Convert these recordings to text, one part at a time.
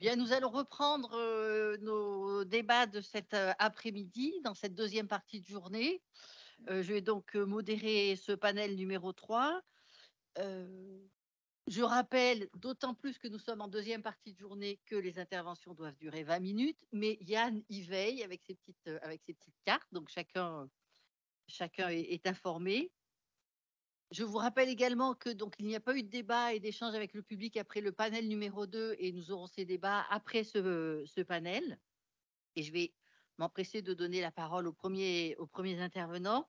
Bien, nous allons reprendre nos débats de cet après-midi, dans cette deuxième partie de journée. Je vais donc modérer ce panel numéro 3. Euh, je rappelle, d'autant plus que nous sommes en deuxième partie de journée, que les interventions doivent durer 20 minutes, mais Yann y veille avec ses petites cartes, donc chacun est informé. Je vous rappelle également que donc il n'y a pas eu de débat et d'échange avec le public après le panel numéro 2 et nous aurons ces débats après ce panel. Et je vais m'empresser de donner la parole aux premiers intervenants.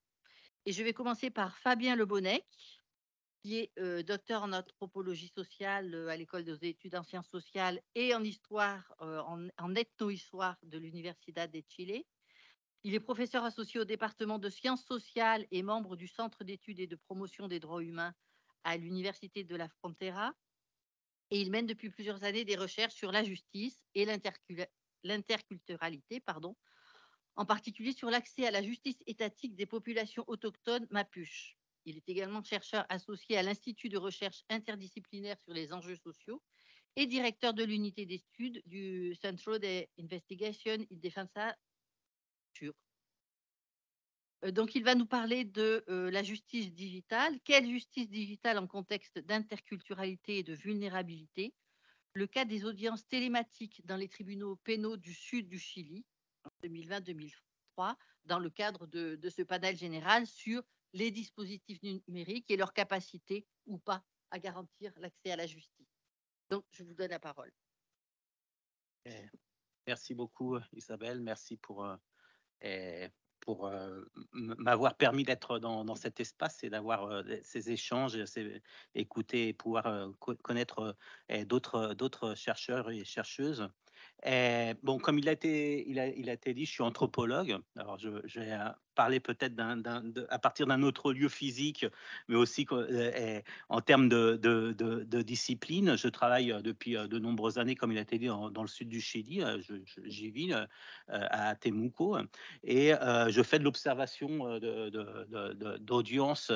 Et je vais commencer par Fabien Lebonnec, qui est docteur en anthropologie sociale à l'école des études en sciences sociales et en histoire, en ethno-histoire de l'Universidad de Chile. Il est professeur associé au département de sciences sociales et membre du Centre d'études et de promotion des droits humains à l'Université de la Frontera. Et il mène depuis plusieurs années des recherches sur la justice et l'interculturalité, en particulier sur l'accès à la justice étatique des populations autochtones mapuches. Il est également chercheur associé à l'Institut de recherche interdisciplinaire sur les enjeux sociaux et directeur de l'unité d'études du Centro de Investigación y Defensa sur. Donc, il va nous parler de la justice digitale. Quelle justice digitale en contexte d'interculturalité et de vulnérabilité? Le cas des audiences télématiques dans les tribunaux pénaux du sud du Chili en 2020-2003, dans le cadre de ce panel général sur les dispositifs numériques et leur capacité ou pas à garantir l'accès à la justice. Donc, je vous donne la parole. Merci beaucoup, Isabelle. Merci pour m'avoir permis d'être dans cet espace et d'avoir ces échanges, écouter et pouvoir connaître d'autres chercheurs et chercheuses. Bon, comme il a été dit, je suis anthropologue. Alors, je vais parler peut-être à partir d'un autre lieu physique, mais aussi en termes de discipline. Je travaille depuis de nombreuses années, comme il a été dit, dans le sud du Chili. J'y vis à Temuco et je fais de l'observation d'audience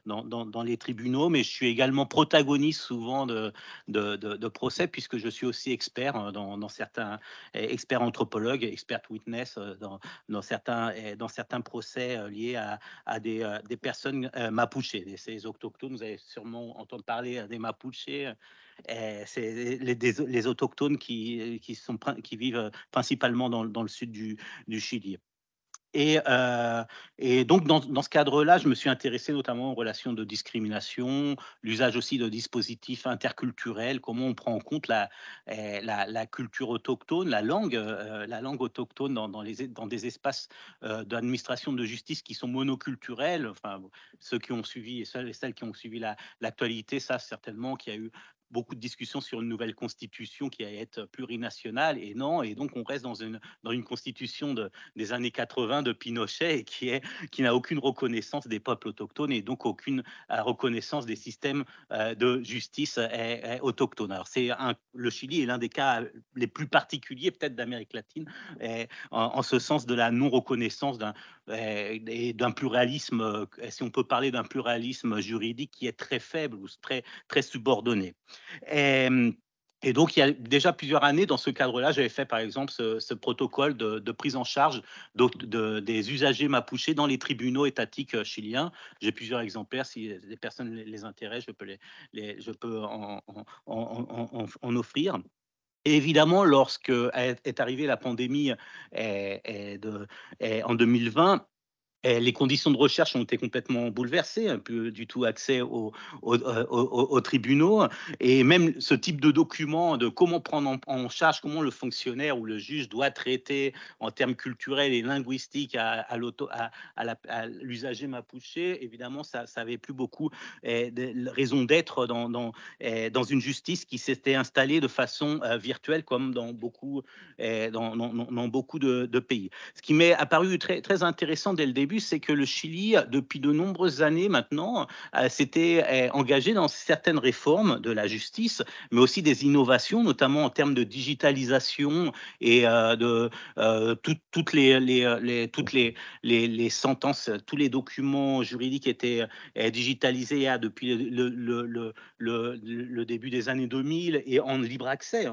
dans les tribunaux, mais je suis également protagoniste souvent de procès, puisque je suis aussi expert dans certains experts anthropologues, expert witness dans certains procès liés à des personnes mapuches, ces autochtones. Vous allez sûrement entendre parler des mapuches. C'est les autochtones qui vivent principalement dans le sud du Chili. Et donc, dans ce cadre-là, je me suis intéressé notamment aux relations de discrimination, l'usage aussi de dispositifs interculturels, comment on prend en compte la culture autochtone, la langue autochtone dans des espaces d'administration de justice qui sont monoculturels. Enfin, ceux qui ont suivi, et celles qui ont suivi l'actualité, ça certainement qu'il y a eu beaucoup de discussions sur une nouvelle constitution qui allait être plurinationale, et non, et donc on reste dans une constitution des années 80 de Pinochet et qui n'a aucune reconnaissance des peuples autochtones et donc aucune reconnaissance des systèmes de justice autochtones. Alors le Chili est l'un des cas les plus particuliers peut-être d'Amérique latine en ce sens de la non-reconnaissance d'un pluralisme, si on peut parler d'un pluralisme juridique qui est très faible ou très subordonné. Et, et donc, il y a déjà plusieurs années, dans ce cadre-là, j'avais fait, par exemple, ce protocole de prise en charge des usagers mapuches dans les tribunaux étatiques chiliens. J'ai plusieurs exemplaires. Si les personnes les intéressent, je peux en offrir. Et évidemment, lorsque est arrivée la pandémie en 2020, les conditions de recherche ont été complètement bouleversées, plus du tout accès aux tribunaux, et même ce type de document de comment prendre en charge, comment le fonctionnaire ou le juge doit traiter en termes culturels et linguistiques à l'usager mapuche, évidemment, ça n'avait plus beaucoup de raison d'être dans une justice qui s'était installée de façon virtuelle, comme dans beaucoup de pays. Ce qui m'est apparu très, très intéressant dès le début, début, c'est que le Chili, depuis de nombreuses années maintenant, s'était engagé dans certaines réformes de la justice, mais aussi des innovations, notamment en termes de digitalisation et de toutes les sentences, tous les documents juridiques étaient digitalisés depuis le début des années 2000 et en libre accès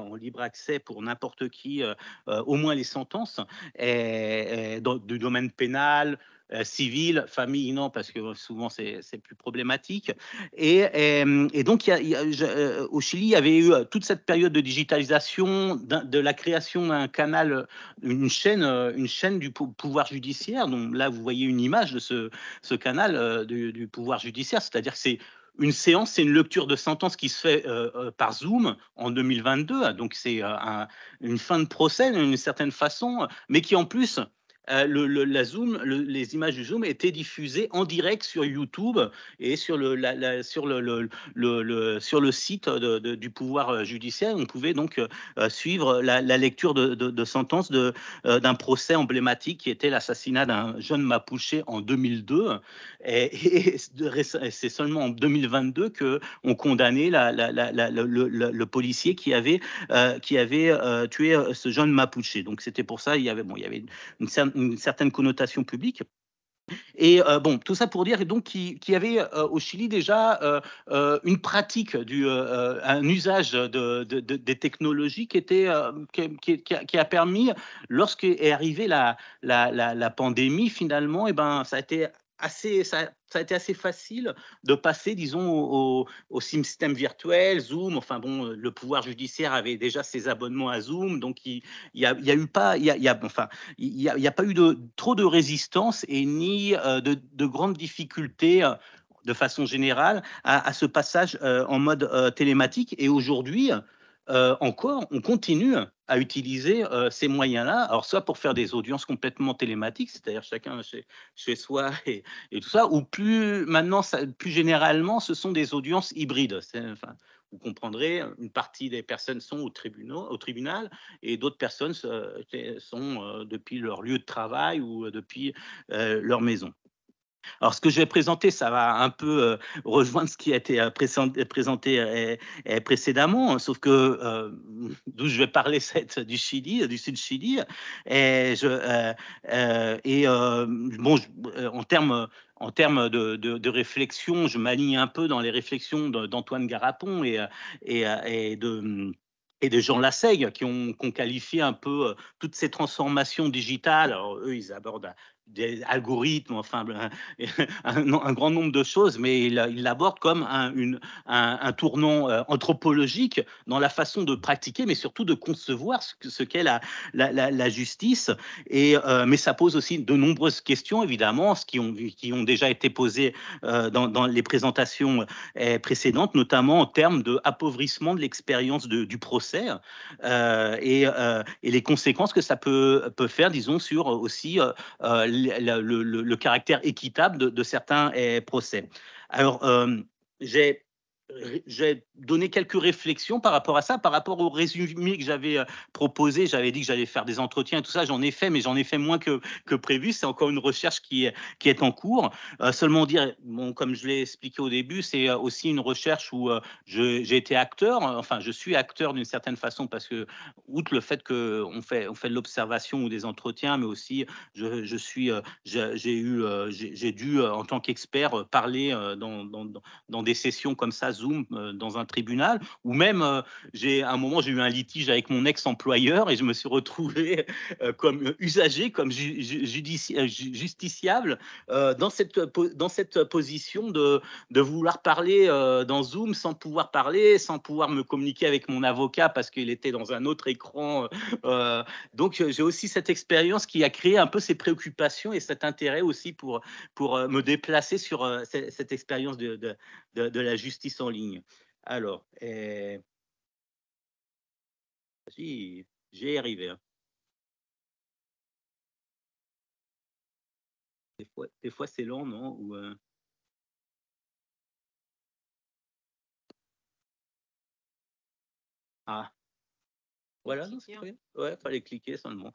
pour n'importe qui, au moins les sentences du domaine pénal, civil, famille, non, parce que souvent c'est plus problématique. Et donc, au Chili, il y avait eu toute cette période de digitalisation, de la création d'un canal, une chaîne du pouvoir judiciaire. Donc là, vous voyez une image de ce canal du pouvoir judiciaire, c'est-à-dire que c'est une séance, c'est une lecture de sentence qui se fait par Zoom en 2022. Donc, c'est une fin de procès d'une certaine façon, mais qui en plus, les images du Zoom étaient diffusées en direct sur YouTube et sur sur le site du pouvoir judiciaire. On pouvait donc suivre la lecture de sentence d'un procès emblématique qui était l'assassinat d'un jeune Mapuche en 2002. Et c'est seulement en 2022 qu'on condamnait le policier qui avait tué ce jeune Mapuche. Donc c'était pour ça, il y avait une certaine connotation publique. Et bon, tout ça pour dire donc qu'il y avait au Chili déjà une pratique, un usage des technologies qui était qui a permis, lorsqu'est arrivée la pandémie, finalement, et ben ça a été ça a été assez facile de passer, disons, au système virtuel, Zoom. Enfin bon, le pouvoir judiciaire avait déjà ses abonnements à Zoom, donc il y a eu pas, enfin, il n'y a pas eu trop de résistance et ni de grandes difficultés de façon générale à ce passage en mode télématique. Et aujourd'hui, encore, on continue à utiliser ces moyens-là, alors soit pour faire des audiences complètement télématiques, c'est-à-dire chacun chez soi et tout ça, ou maintenant, plus généralement, ce sont des audiences hybrides. Enfin, vous comprendrez, une partie des personnes sont au tribunal et d'autres personnes sont depuis leur lieu de travail ou depuis leur maison. Alors, ce que je vais présenter, ça va un peu rejoindre ce qui a été présenté précédemment, sauf que d'où je vais parler, c'est du Chili, du sud Chili. Bon, en termes de réflexion, je m'aligne un peu dans les réflexions d'Antoine Garapon et de Jean Lasseille, qui ont qualifié un peu toutes ces transformations digitales. Alors, eux, ils abordent des algorithmes, enfin, un grand nombre de choses, mais il l'aborde comme un tournant anthropologique dans la façon de pratiquer, mais surtout de concevoir ce qu'est la justice. Mais ça pose aussi de nombreuses questions, évidemment, qui ont déjà été posées dans les présentations précédentes, notamment en termes d'appauvrissement de l'expérience du procès et les conséquences que ça peut faire, disons, sur aussi le caractère équitable de certains procès. Alors, j'ai donné quelques réflexions par rapport à ça, par rapport au résumé que j'avais proposé. J'avais dit que j'allais faire des entretiens et tout ça, j'en ai fait, mais j'en ai fait moins que prévu. C'est encore une recherche qui est en cours. Seulement dire, bon, comme je l'ai expliqué au début, c'est aussi une recherche où j'ai été acteur, enfin je suis acteur d'une certaine façon, parce que, outre le fait qu'on fait de l'observation ou des entretiens, mais aussi j'ai dû, en tant qu'expert, parler dans des sessions comme ça, Zoom, dans un tribunal, ou même, à un moment, j'ai eu un litige avec mon ex-employeur et je me suis retrouvé comme usager, comme justiciable, dans cette position de vouloir parler dans Zoom sans pouvoir parler, sans pouvoir me communiquer avec mon avocat parce qu'il était dans un autre écran. Donc, j'ai aussi cette expérience qui a créé un peu ces préoccupations et cet intérêt aussi pour me déplacer sur cette expérience de la justice en ligne. Alors, si, j'y arrivé. Hein. Des fois c'est lent, non? Ah, voilà, non, c'est très bien. Ouais, fallait cliquer seulement.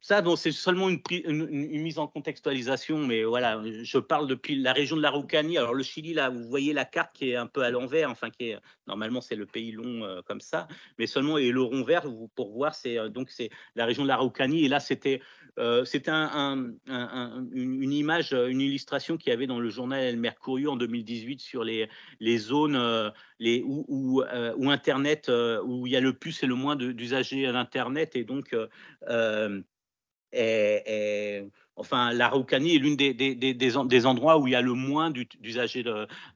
Ça, bon, c'est seulement une mise en contextualisation, mais voilà, je parle depuis la région de l'Araucanie. Alors, le Chili, là, vous voyez la carte qui est un peu à l'envers, enfin, qui est, normalement, c'est le pays long comme ça, mais seulement, et le rond vert, pour voir, donc, c'est la région de l'Araucanie. Et là, c'était une image, une illustration qu'il y avait dans le journal El Mercurio en 2018 sur les zones où Internet, où il y a le plus et le moins d'usagers à l'Internet. Et donc, euh, enfin, l'Araucanie est l'une des endroits où il y a le moins d'usagers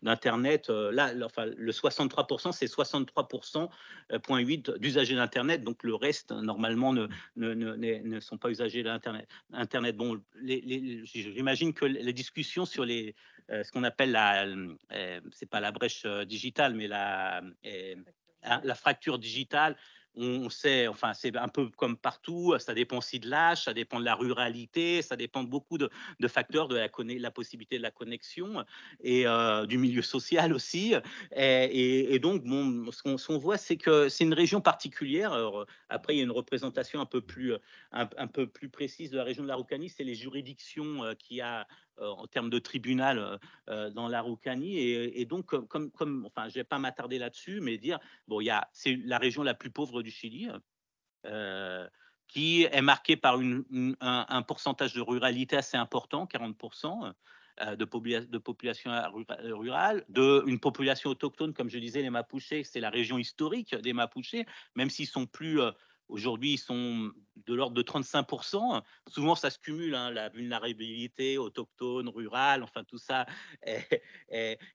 d'Internet. Là, enfin, le 63%, c'est 63,8% d'usagers d'Internet. Donc, le reste, normalement, ne sont pas usagers d'Internet. Internet, bon, j'imagine que les discussions sur ce qu'on appelle c'est pas la brèche digitale, mais la fracture digitale, on sait, enfin, c'est un peu comme partout, ça dépend aussi de l'âge, ça dépend de la ruralité, ça dépend de beaucoup de facteurs, de la possibilité de la connexion et du milieu social aussi. Et donc, bon, ce qu'on voit, c'est que c'est une région particulière. Alors, après, il y a une représentation un peu plus précise de la région de l'Araucanie, c'est les juridictions qu'il y a en termes de tribunal dans l'Araucanie. Et donc, enfin, je ne vais pas m'attarder là-dessus, mais dire, bon, c'est la région la plus pauvre du Chili, euh, qui est marquée par un pourcentage de ruralité assez important, 40%. De population rurale, une population autochtone, comme je disais, les Mapuches, c'est la région historique des Mapuches, même s'ils sont plus, aujourd'hui, ils sont de l'ordre de 35%. Souvent, ça se cumule, hein, la vulnérabilité autochtone, rurale, enfin tout ça.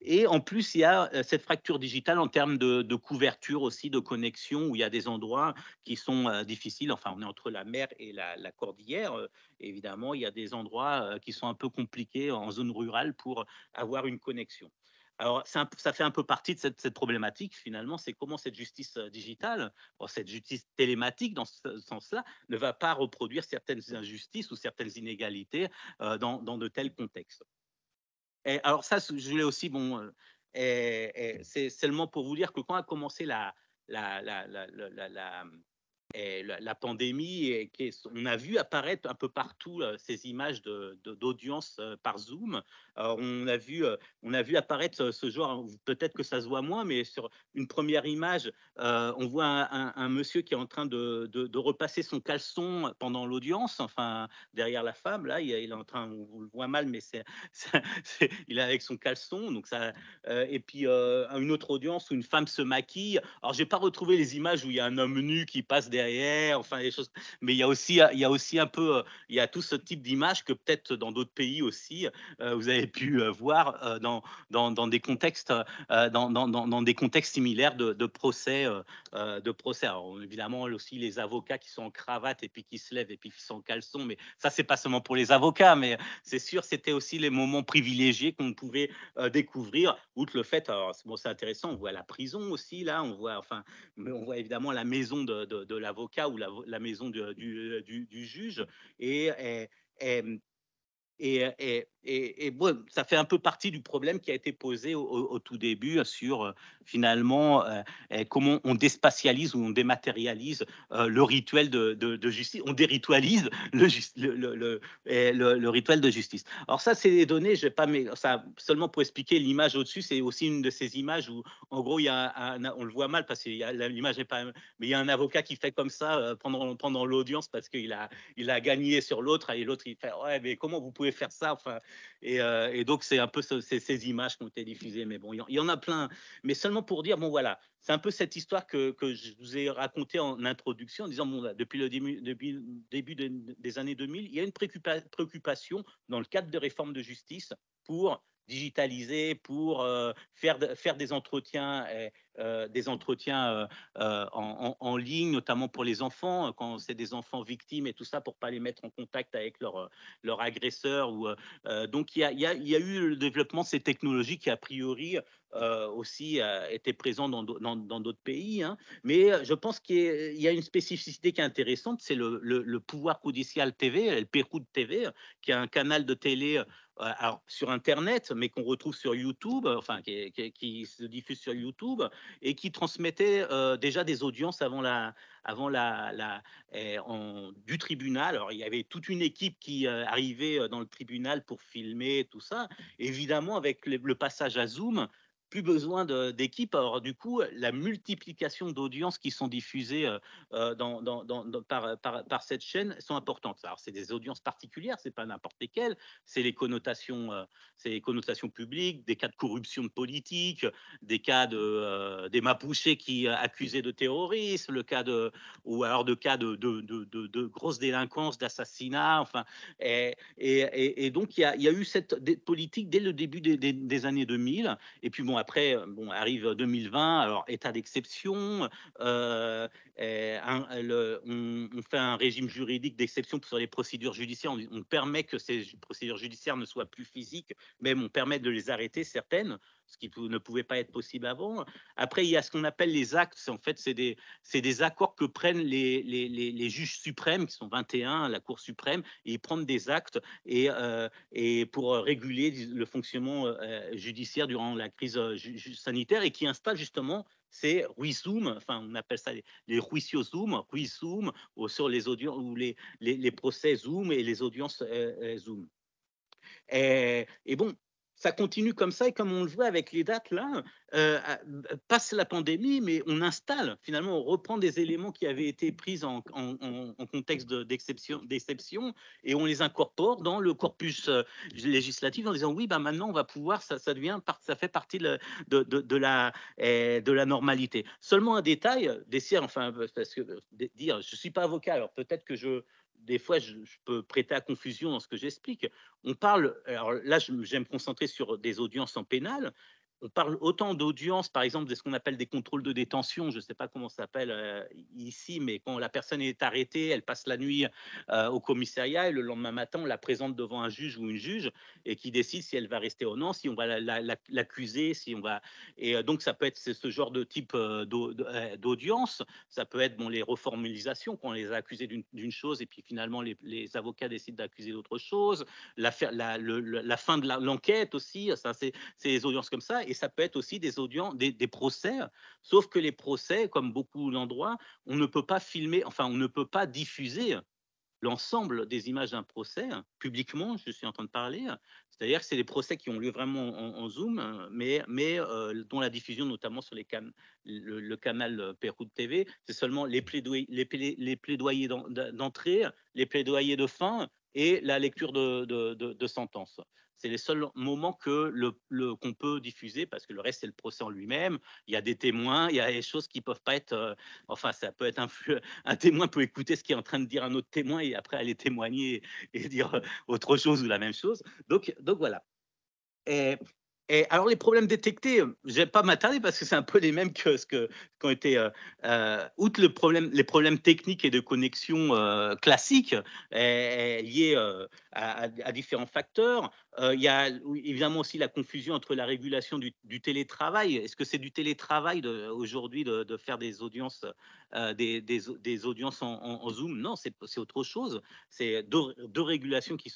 Et en plus, il y a cette fracture digitale en termes de couverture aussi, de connexion, où il y a des endroits qui sont difficiles. Enfin, on est entre la mer et la cordillère. Évidemment, il y a des endroits qui sont un peu compliqués en zone rurale pour avoir une connexion. Alors, ça fait un peu partie de cette problématique, finalement, c'est comment cette justice digitale, cette justice télématique, dans ce sens-là, ne va pas reproduire certaines injustices ou certaines inégalités dans de tels contextes. Et alors ça, je voulais aussi, bon, c'est seulement pour vous dire que quand a commencé la, la, la, la, la, la, la pandémie, et on a vu apparaître un peu partout ces images d'audience par Zoom. On a vu apparaître ce genre, peut-être que ça se voit moins, mais sur une première image, on voit un monsieur qui est en train de repasser son caleçon pendant l'audience, enfin, derrière la femme, là, il est en train, on le voit mal, mais il est avec son caleçon, donc ça, et puis une autre audience où une femme se maquille. Alors, j'ai pas retrouvé les images où il y a un homme nu qui passe derrière, enfin des choses. Mais il y a aussi un peu, il y a tout ce type d'images que peut-être dans d'autres pays aussi, vous avez pu voir dans des contextes, dans des contextes similaires de procès, de procès. Alors, évidemment, aussi les avocats qui sont en cravate et puis qui se lèvent et puis qui sont en caleçon, mais ça, c'est pas seulement pour les avocats, mais c'est sûr, c'était aussi les moments privilégiés qu'on pouvait découvrir, outre le fait, alors bon, c'est intéressant, on voit la prison aussi, là, on voit évidemment la maison de l'avocat ou la maison du juge, et, et, et bon, ça fait un peu partie du problème qui a été posé au tout début sur finalement comment on déspatialise ou on dématérialise le rituel de justice, on déritualise le rituel de justice. Alors ça, c'est des données, je vais pas, mais ça seulement pour expliquer l'image au-dessus, c'est aussi une de ces images où en gros il y a on le voit mal parce que l'image n'est pas, mais il y a un avocat qui fait comme ça pendant l'audience parce qu'il a gagné sur l'autre, et l'autre il fait ouais, mais comment vous pouvez faire ça, enfin, et donc c'est un peu ces images qui ont été diffusées, mais bon, il y en a plein, mais seulement pour dire, bon voilà, c'est un peu cette histoire que je vous ai racontée en introduction en disant, bon, depuis le début des années 2000, il y a une préoccupation dans le cadre de réformes de justice pour digitaliser, pour faire des entretiens en ligne, notamment pour les enfants, quand c'est des enfants victimes et tout ça, pour pas les mettre en contact avec leur agresseur. Donc, il y a eu le développement de ces technologies qui, a priori, aussi étaient présents dans d'autres pays. Hein. Mais je pense qu'il y a une spécificité qui est intéressante, c'est le pouvoir judicial TV, le Perú TV, qui est un canal de télé alors sur Internet, mais qu'on retrouve sur YouTube, enfin qui se diffuse sur YouTube et qui transmettait déjà des audiences avant du tribunal. Alors il y avait toute une équipe qui arrivait dans le tribunal pour filmer tout ça. Évidemment, avec le passage à Zoom, plus besoin d'équipe. Alors du coup, la multiplication d'audiences qui sont diffusées par cette chaîne sont importantes. Alors c'est des audiences particulières, c'est pas n'importe lesquelles, c'est les connotations publiques, des cas de corruption de politique, des cas des Mapuches qui accusés de terrorisme, ou alors de cas de grosse délinquance, d'assassinat, enfin, et donc il y a eu cette politique dès le début des années 2000. Et puis bon, après, bon, arrive 2020, alors état d'exception, on fait un régime juridique d'exception sur les procédures judiciaires. On permet que ces procédures judiciaires ne soient plus physiques, même on permet de les arrêter certaines, ce qui ne pouvait pas être possible avant. Après, il y a ce qu'on appelle les actes. En fait, c'est des accords que prennent les juges suprêmes, qui sont 21, la Cour suprême, et ils prennent des actes et pour réguler le fonctionnement judiciaire durant la crise sanitaire, et qui installe justement ces Zoom, enfin on appelle ça les juicios Zoom, Zoom, ou sur les audiences ou les procès Zoom et les audiences Zoom. Et bon, ça continue comme ça, et comme on le voit avec les dates là, passe la pandémie, mais on installe, finalement, on reprend des éléments qui avaient été pris en contexte d'exception, et on les incorpore dans le corpus législatif en disant oui, bah maintenant on va pouvoir, ça ça fait partie de la normalité. Seulement un détail, enfin, parce que dire, je suis pas avocat, alors peut-être que des fois, je peux prêter à confusion dans ce que j'explique. On parle, alors là, j'aime me concentrer sur des audiences en pénal. On parle autant d'audiences, par exemple, de ce qu'on appelle des contrôles de détention. Je ne sais pas comment ça s'appelle ici, mais quand la personne est arrêtée, elle passe la nuit au commissariat, et le lendemain matin, on la présente devant un juge ou une juge, et qui décide si elle va rester ou non, si on va l'accuser, si on va. Et donc, ça peut être ce genre de type d'audience. Ça peut être bon, les reformulisations, quand on les a accusés d'une chose, et puis finalement, les avocats décident d'accuser d'autre chose. La fin de l'enquête aussi, ça, c'est des audiences comme ça. Et ça peut être aussi des audiences, des procès, sauf que les procès, comme beaucoup d'endroits, on ne peut pas filmer, enfin, on ne peut pas diffuser l'ensemble des images d'un procès publiquement. Je suis en train de parler. C'est-à-dire que c'est des procès qui ont lieu vraiment en Zoom, mais dont la diffusion, notamment sur le canal Péroute TV, c'est seulement les plaidoyers d'entrée, les plaidoyers de fin et la lecture de sentence. C'est les seuls moments qu'on peut diffuser, parce que le reste, c'est le procès en lui-même. Il y a des témoins, il y a des choses qui peuvent pas être. Enfin, ça peut être un témoin peut écouter ce qui est en train de dire un autre témoin, et après aller témoigner et dire autre chose ou la même chose. Donc voilà. Et, alors, les problèmes détectés, je vais pas m'attarder parce que c'est un peu les mêmes que qu'ont été, outre les problèmes techniques et de connexion classiques, liés à différents facteurs. Il y a évidemment aussi la confusion entre la régulation du télétravail. Est-ce que c'est du télétravail aujourd'hui de faire des audiences, des audiences en Zoom? Non, c'est autre chose. C'est deux régulations qui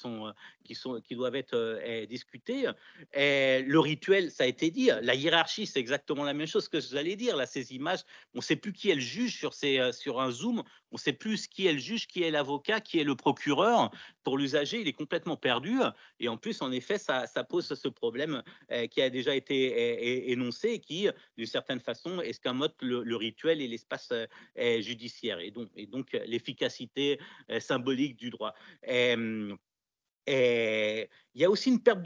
doivent être discutées. Et le rituel, ça a été dit, la hiérarchie, c'est exactement la même chose que j'allais dire. Là, ces images, on ne sait plus qui est le juge sur un Zoom, on ne sait plus qui est le juge, qui est l'avocat, qui est le procureur. Pour l'usager, il est complètement perdu. Et en plus, en effet, ça pose ce problème qui a déjà été énoncé, et qui, d'une certaine façon, escamote le rituel et l'espace judiciaire, et donc l'efficacité symbolique du droit. Et il y a aussi une perte.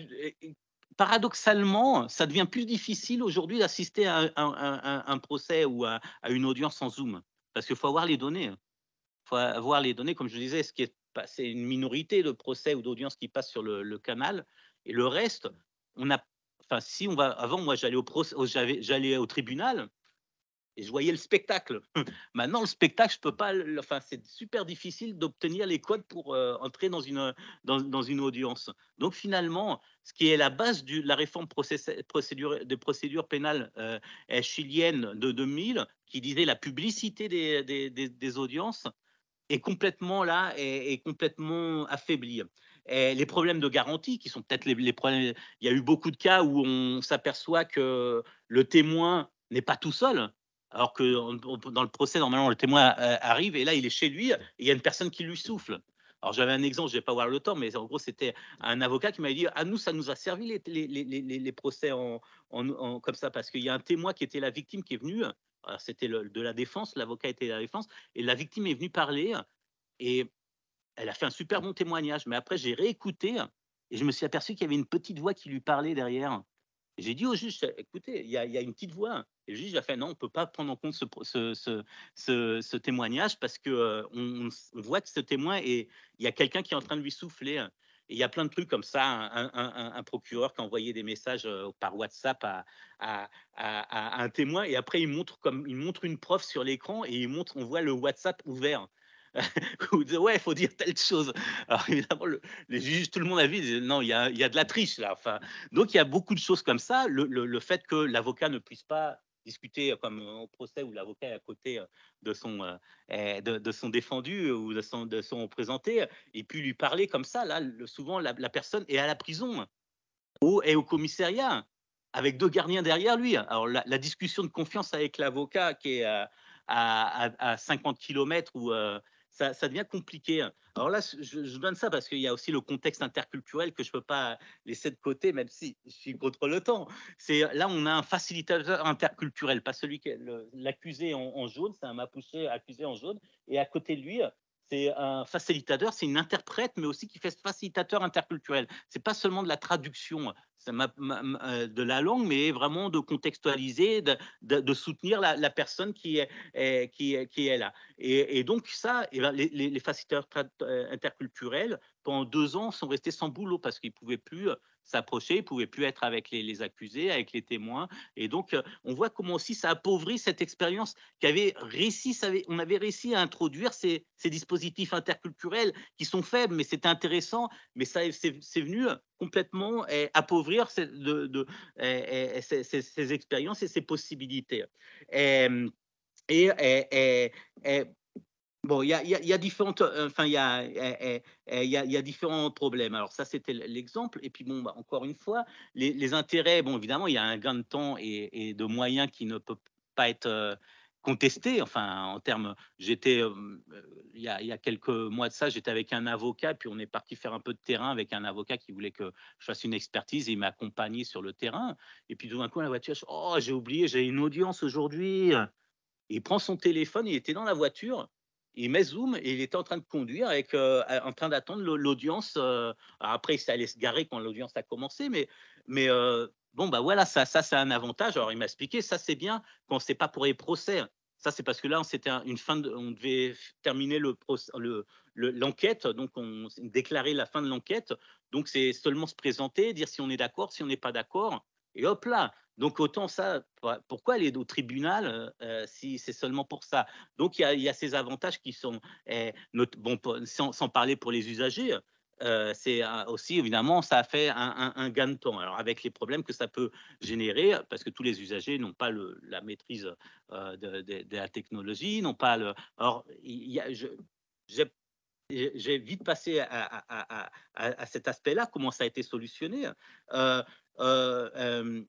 Paradoxalement, ça devient plus difficile aujourd'hui d'assister à un procès ou à une audience en Zoom, parce qu'il faut avoir les données. Il faut avoir les données, comme je disais, c'est une minorité de procès ou d'audiences qui passent sur le canal, et le reste, on a. Enfin, si on va. Avant, moi, j'allais au tribunal et je voyais le spectacle. Maintenant, le spectacle, je peux pas. Enfin, c'est super difficile d'obtenir les codes pour entrer dans une audience. Donc, finalement, ce qui est la base de la réforme des procédures pénales chilienne de 2000, qui disait la publicité des audiences, est complètement là, est complètement affaiblie. les problèmes de garantie qui sont peut-être les problèmes. Il y a eu beaucoup de cas où on s'aperçoit que le témoin n'est pas tout seul, alors que dans le procès, normalement, le témoin arrive et là, il est chez lui et il y a une personne qui lui souffle. Alors, j'avais un exemple, je ne vais pas avoir le temps, mais en gros, c'était un avocat qui m'avait dit: «À nous, ça nous a servi les procès comme ça, parce qu'il y a un témoin qui était la victime qui est venu». Alors, c'était de la défense, l'avocat était de la défense, et la victime est venue parler et elle a fait un super bon témoignage. Mais après, j'ai réécouté et je me suis aperçu qu'il y avait une petite voix qui lui parlait derrière. J'ai dit au juge: «Écoutez, il y a une petite voix». Et le juge a fait: «Non, on ne peut pas prendre en compte ce témoignage parce que on voit que ce témoin est, il y a quelqu'un qui est en train de lui souffler». Et il y a plein de trucs comme ça. Un procureur qui a envoyé des messages par WhatsApp à un témoin et après il montre une preuve sur l'écran et on voit le WhatsApp ouvert. Où il disait: «Ouais, il faut dire telle chose». Alors évidemment, les juges, tout le monde a vu, ils disaient: «Non, il y a de la triche là». Enfin, donc il y a beaucoup de choses comme ça. Le fait que l'avocat ne puisse pas discuter comme au procès où l'avocat est à côté de son défendu ou de son présenté, et puis lui parler comme ça, là, souvent la personne est à la prison ou est au commissariat avec 2 gardiens derrière lui. Alors la discussion de confiance avec l'avocat qui est à 50 kilomètres ou ça devient compliqué. Alors là, je donne ça parce qu'il y a aussi le contexte interculturel que je peux pas laisser de côté, même si je suis contre le temps. C'est là, on a un facilitateur interculturel, pas celui qui est l'accusé en jaune, c'est un Mapuche accusé en jaune, et à côté de lui, c'est un facilitateur, c'est une interprète, mais aussi qui fait facilitateur interculturel. C'est pas seulement de la traduction de la langue, mais vraiment de contextualiser, de soutenir la personne qui est là. Et donc ça, eh ben, les facilitateurs interculturels, pendant 2 ans, sont restés sans boulot parce qu'ils ne pouvaient plus s'approcher, ils ne pouvaient plus être avec les accusés, avec les témoins. Et donc, on voit comment aussi ça appauvrit cette expérience on avait réussi à introduire ces dispositifs interculturels qui sont faibles, mais c'était intéressant, mais ça, c'est venu complètement appauvrir ces expériences et ces possibilités. Et, et bon, il y a différentes, enfin, il y a différents problèmes. Alors ça, c'était l'exemple. Et puis bon, bah, encore une fois, les intérêts, bon, évidemment, il y a un gain de temps et de moyens qui ne peut pas être contesté. Enfin, en termes, il y a quelques mois de ça, j'étais avec un avocat, puis on est parti faire un peu de terrain avec un avocat qui voulait que je fasse une expertise et il m'a accompagné sur le terrain. Et puis tout d'un coup, la voiture, oh, j'ai oublié, j'ai une audience aujourd'hui. Il prend son téléphone, il était dans la voiture, il met zoom et il était en train de conduire en train d'attendre l'audience. Après, il s'est allé se garer quand l'audience a commencé, mais bon, bah voilà, ça c'est un avantage. Alors, il m'a expliqué, ça c'est bien quand c'est pas pour les procès. Ça, c'est parce que là, c'était une fin on devait terminer l'enquête, donc on déclarer la fin de l'enquête. Donc, c'est seulement se présenter, dire si on est d'accord, si on n'est pas d'accord, et hop là. Donc autant ça, pourquoi aller au tribunal si c'est seulement pour ça? Donc il y a ces avantages qui sont, bon, sans parler pour les usagers, c'est aussi évidemment ça a fait un gain de temps. Alors avec les problèmes que ça peut générer, parce que tous les usagers n'ont pas la maîtrise de la technologie, n'ont pas le. Alors j'ai j'ai vite passé à cet aspect-là, comment ça a été solutionné. Euh, euh,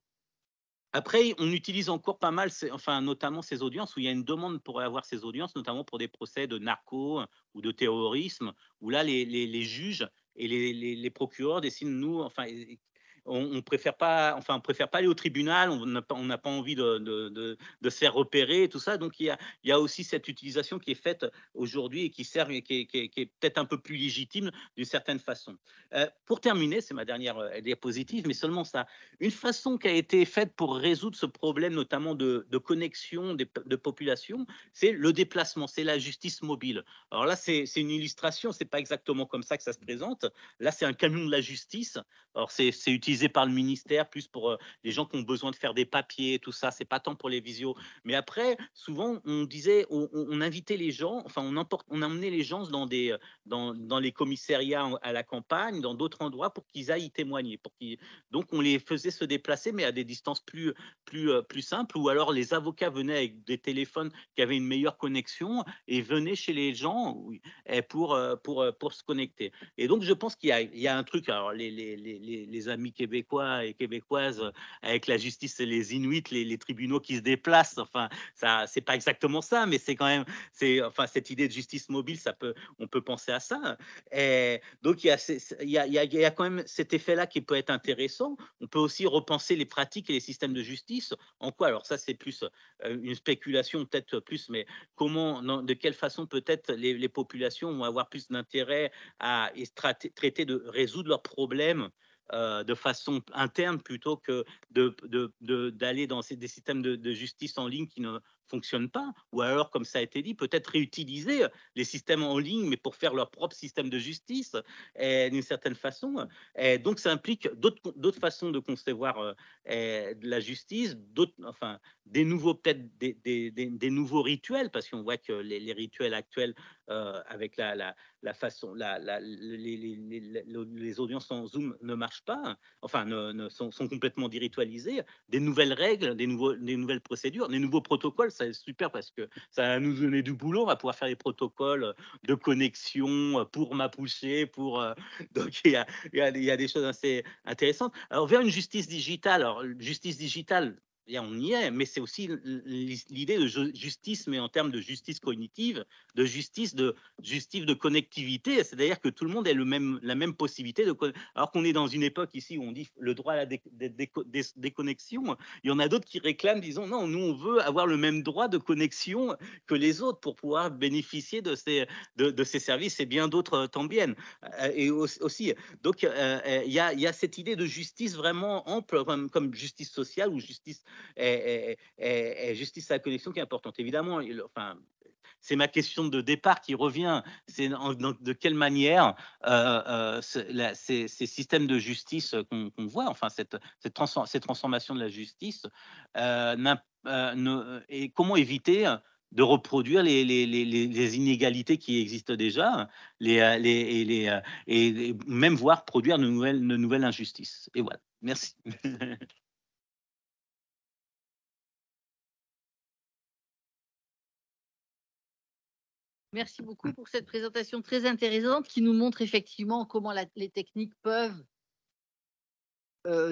Après, on utilise encore pas mal, enfin, notamment ces audiences où il y a une demande pour avoir ces audiences, notamment pour des procès de narco ou de terrorisme, où là, les juges et les procureurs décident, nous, enfin, on préfère pas, enfin, on préfère pas aller au tribunal, on n'a pas envie de se faire repérer et tout ça. Donc, il y a aussi cette utilisation qui est faite aujourd'hui et qui sert et qui est peut-être un peu plus légitime d'une certaine façon. Pour terminer, c'est ma dernière diapositive, mais seulement ça. Une façon qui a été faite pour résoudre ce problème, notamment de connexion de population, c'est le déplacement, c'est la justice mobile. Alors là, c'est une illustration, c'est pas exactement comme ça que ça se présente. Là, c'est un camion de la justice. Alors, c'est utilisé utilisé par le ministère, plus pour les gens qui ont besoin de faire des papiers, tout ça. C'est pas tant pour les visios. Mais après, souvent, on disait, on invitait les gens, enfin, on emmenait les gens dans les commissariats à la campagne, dans d'autres endroits, pour qu'ils aillent y témoigner. Donc, on les faisait se déplacer, mais à des distances plus simples, ou alors les avocats venaient avec des téléphones qui avaient une meilleure connexion et venaient chez les gens pour se connecter. Et donc, je pense qu'il y a un truc, alors les amis québécois et québécoises, avec la justice et les Inuits, les tribunaux qui se déplacent, enfin, ça, c'est pas exactement ça, mais c'est quand même, enfin, cette idée de justice mobile, on peut penser à ça. Et donc, il y a quand même cet effet-là qui peut être intéressant. On peut aussi repenser les pratiques et les systèmes de justice. En quoi? Alors ça, c'est plus une spéculation, peut-être plus, mais de quelle façon peut-être les populations vont avoir plus d'intérêt à traiter de résoudre leurs problèmes de façon interne, plutôt que d'aller dans des systèmes de justice en ligne qui ne fonctionnent pas, ou alors, comme ça a été dit, peut-être réutiliser les systèmes en ligne, mais pour faire leur propre système de justice, d'une certaine façon. Et donc, ça implique d'autres façons de concevoir de la justice, enfin, des nouveaux, peut-être des nouveaux rituels, parce qu'on voit que les rituels actuels, avec la façon, les audiences en Zoom ne marchent pas, enfin, sont complètement déritualisées. Des nouvelles règles, des nouvelles procédures, des nouveaux protocoles, c'est super, parce que ça va nous donner du boulot. On va pouvoir faire des protocoles de connexion pour Mapuche, donc il y a des choses assez intéressantes. Alors, vers une justice digitale, justice digitale, on y est, mais c'est aussi l'idée de justice, mais en termes de justice cognitive, de justice de connectivité, c'est-à-dire que tout le monde ait la même possibilité alors qu'on est dans une époque ici où on dit le droit à la déconnexion. Il y en a d'autres qui réclament, disons, non, nous on veut avoir le même droit de connexion que les autres pour pouvoir bénéficier de ces services, et bien d'autres t'en viennent. Et aussi, donc il y a cette idée de justice vraiment ample, comme justice sociale, ou justice à la connexion, qui est importante. Évidemment, enfin, c'est ma question de départ qui revient. C'est de quelle manière ces systèmes de justice qu'on voit, enfin cette transformation de la justice, et comment éviter de reproduire les inégalités qui existent déjà, et même voir produire de nouvelles injustices. Et voilà. Merci. Merci beaucoup pour cette présentation très intéressante qui nous montre effectivement comment les techniques peuvent,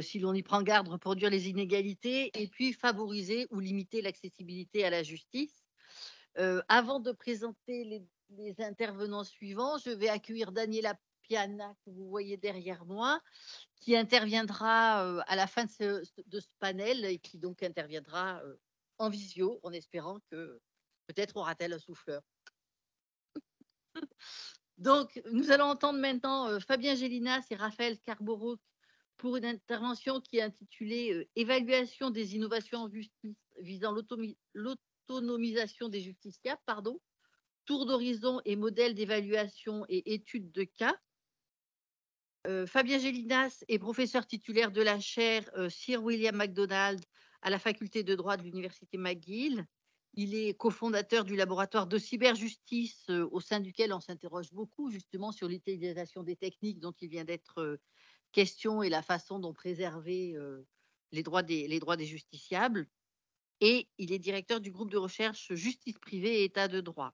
si l'on y prend garde, reproduire les inégalités et puis favoriser ou limiter l'accessibilité à la justice. Avant de présenter les intervenants suivants, je vais accueillir Daniela Piana, que vous voyez derrière moi, qui interviendra à la fin de ce panel, et qui donc interviendra en visio, en espérant que peut-être aura-t-elle un souffleur. Donc, nous allons entendre maintenant Fabien Gélinas et Raphaël Scarborough pour une intervention qui est intitulée Évaluation des innovations en justice visant l'autonomisation des justiciables, tour d'horizon et modèle d'évaluation et études de cas. Fabien Gélinas est professeur titulaire de la chaire Sir William MacDonald à la faculté de droit de l'université McGill. Il est cofondateur du laboratoire de cyberjustice, au sein duquel on s'interroge beaucoup justement sur l'utilisation des techniques dont il vient d'être question, et la façon dont préserver les droits des justiciables. Et il est directeur du groupe de recherche Justice privée et État de droit.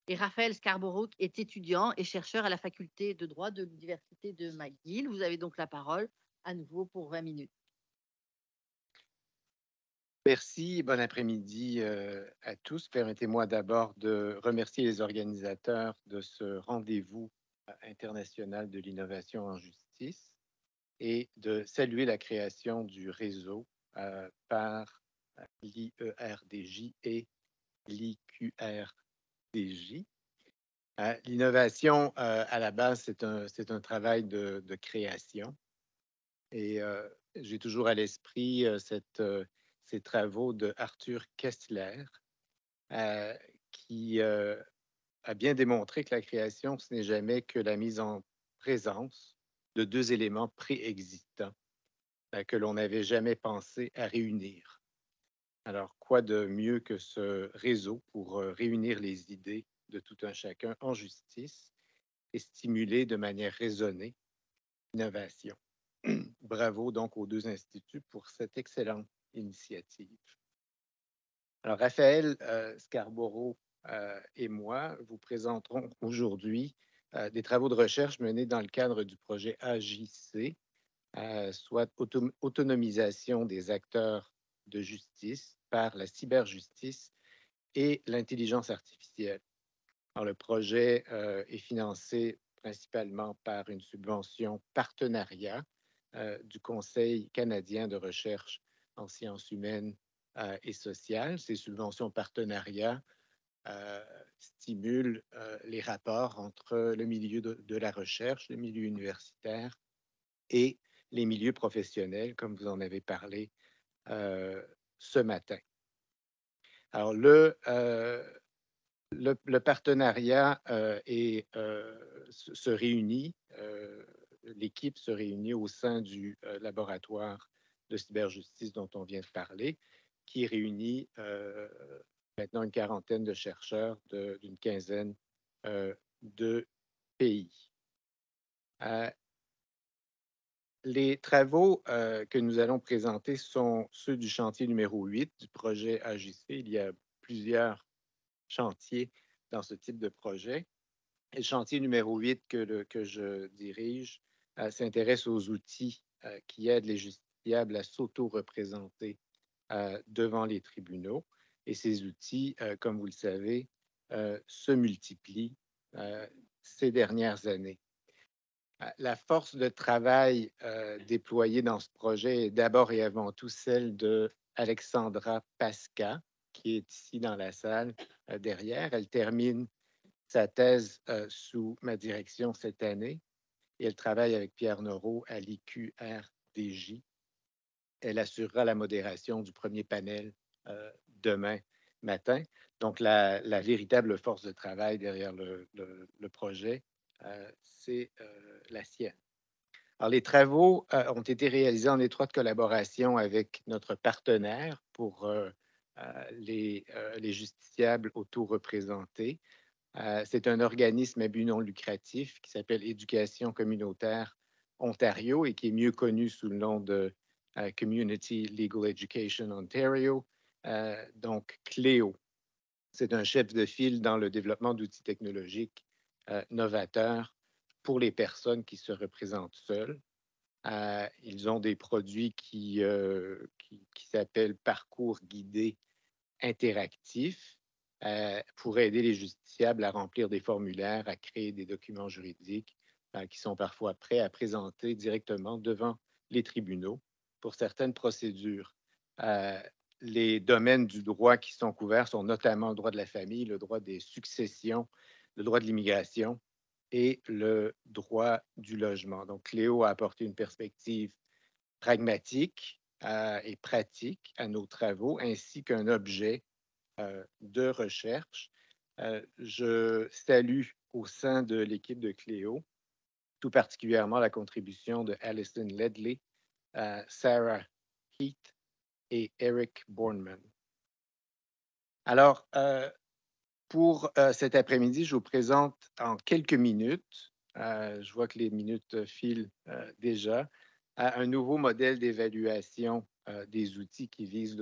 Et Raphaël Scarborough est étudiant et chercheur à la faculté de droit de l'université de McGill. Vous avez donc la parole à nouveau pour 20 minutes. Merci, bon après-midi à tous. Permettez-moi d'abord de remercier les organisateurs de ce rendez-vous international de l'innovation en justice et de saluer la création du réseau par l'IERDJ et l'IQRDJ. L'innovation, à la base, c'est un travail de création. Et j'ai toujours à l'esprit ces travaux de Arthur Kessler, qui a bien démontré que la création, ce n'est jamais que la mise en présence de deux éléments préexistants que l'on n'avait jamais pensé à réunir. Alors, quoi de mieux que ce réseau pour réunir les idées de tout un chacun en justice et stimuler de manière raisonnée l'innovation. Bravo donc aux deux instituts pour cette excellente initiative. Alors, Raphaël Scarborough et moi vous présenterons aujourd'hui des travaux de recherche menés dans le cadre du projet AJC, soit autonomisation des acteurs de justice par la cyberjustice et l'intelligence artificielle. Alors, le projet est financé principalement par une subvention partenariat du Conseil canadien de recherche en sciences humaines et sociales. Ces subventions partenariat stimulent les rapports entre le milieu de la recherche, le milieu universitaire et les milieux professionnels, comme vous en avez parlé ce matin. Alors, le partenariat se réunit, l'équipe se réunit au sein du laboratoire de cyberjustice dont on vient de parler, qui réunit maintenant une quarantaine de chercheurs d'une quinzaine de pays. Les travaux que nous allons présenter sont ceux du chantier numéro 8 du projet AJC. Il y a plusieurs chantiers dans ce type de projet. Et le chantier numéro 8 que je dirige s'intéresse aux outils qui aident les justiciables à s'auto-représenter devant les tribunaux. Et ces outils, comme vous le savez, se multiplient ces dernières années. La force de travail déployée dans ce projet est d'abord et avant tout celle de Alexandra Pasca, qui est ici dans la salle derrière. Elle termine sa thèse sous ma direction cette année et elle travaille avec Pierre Noreau à l'IQRDJ. Elle assurera la modération du premier panel demain matin. Donc, la véritable force de travail derrière le projet, c'est la sienne. Alors, les travaux ont été réalisés en étroite collaboration avec notre partenaire pour les justiciables auto-représentés. C'est un organisme à but non lucratif qui s'appelle Éducation communautaire Ontario et qui est mieux connu sous le nom de Community Legal Education Ontario, donc CLEO. C'est un chef de file dans le développement d'outils technologiques novateurs pour les personnes qui se représentent seules. Ils ont des produits qui s'appellent Parcours guidé interactif pour aider les justiciables à remplir des formulaires, à créer des documents juridiques qui sont parfois prêts à présenter directement devant les tribunaux pour certaines procédures. Les domaines du droit qui sont couverts sont notamment le droit de la famille, le droit des successions, le droit de l'immigration et le droit du logement. Donc, Cléo a apporté une perspective pragmatique et pratique à nos travaux, ainsi qu'un objet de recherche. Je salue au sein de l'équipe de Cléo, tout particulièrement la contribution de Alison Ledley, Sarah Heath et Eric Bornman. Alors, pour cet après-midi, je vous présente en quelques minutes, je vois que les minutes filent déjà, un nouveau modèle d'évaluation des outils qui vise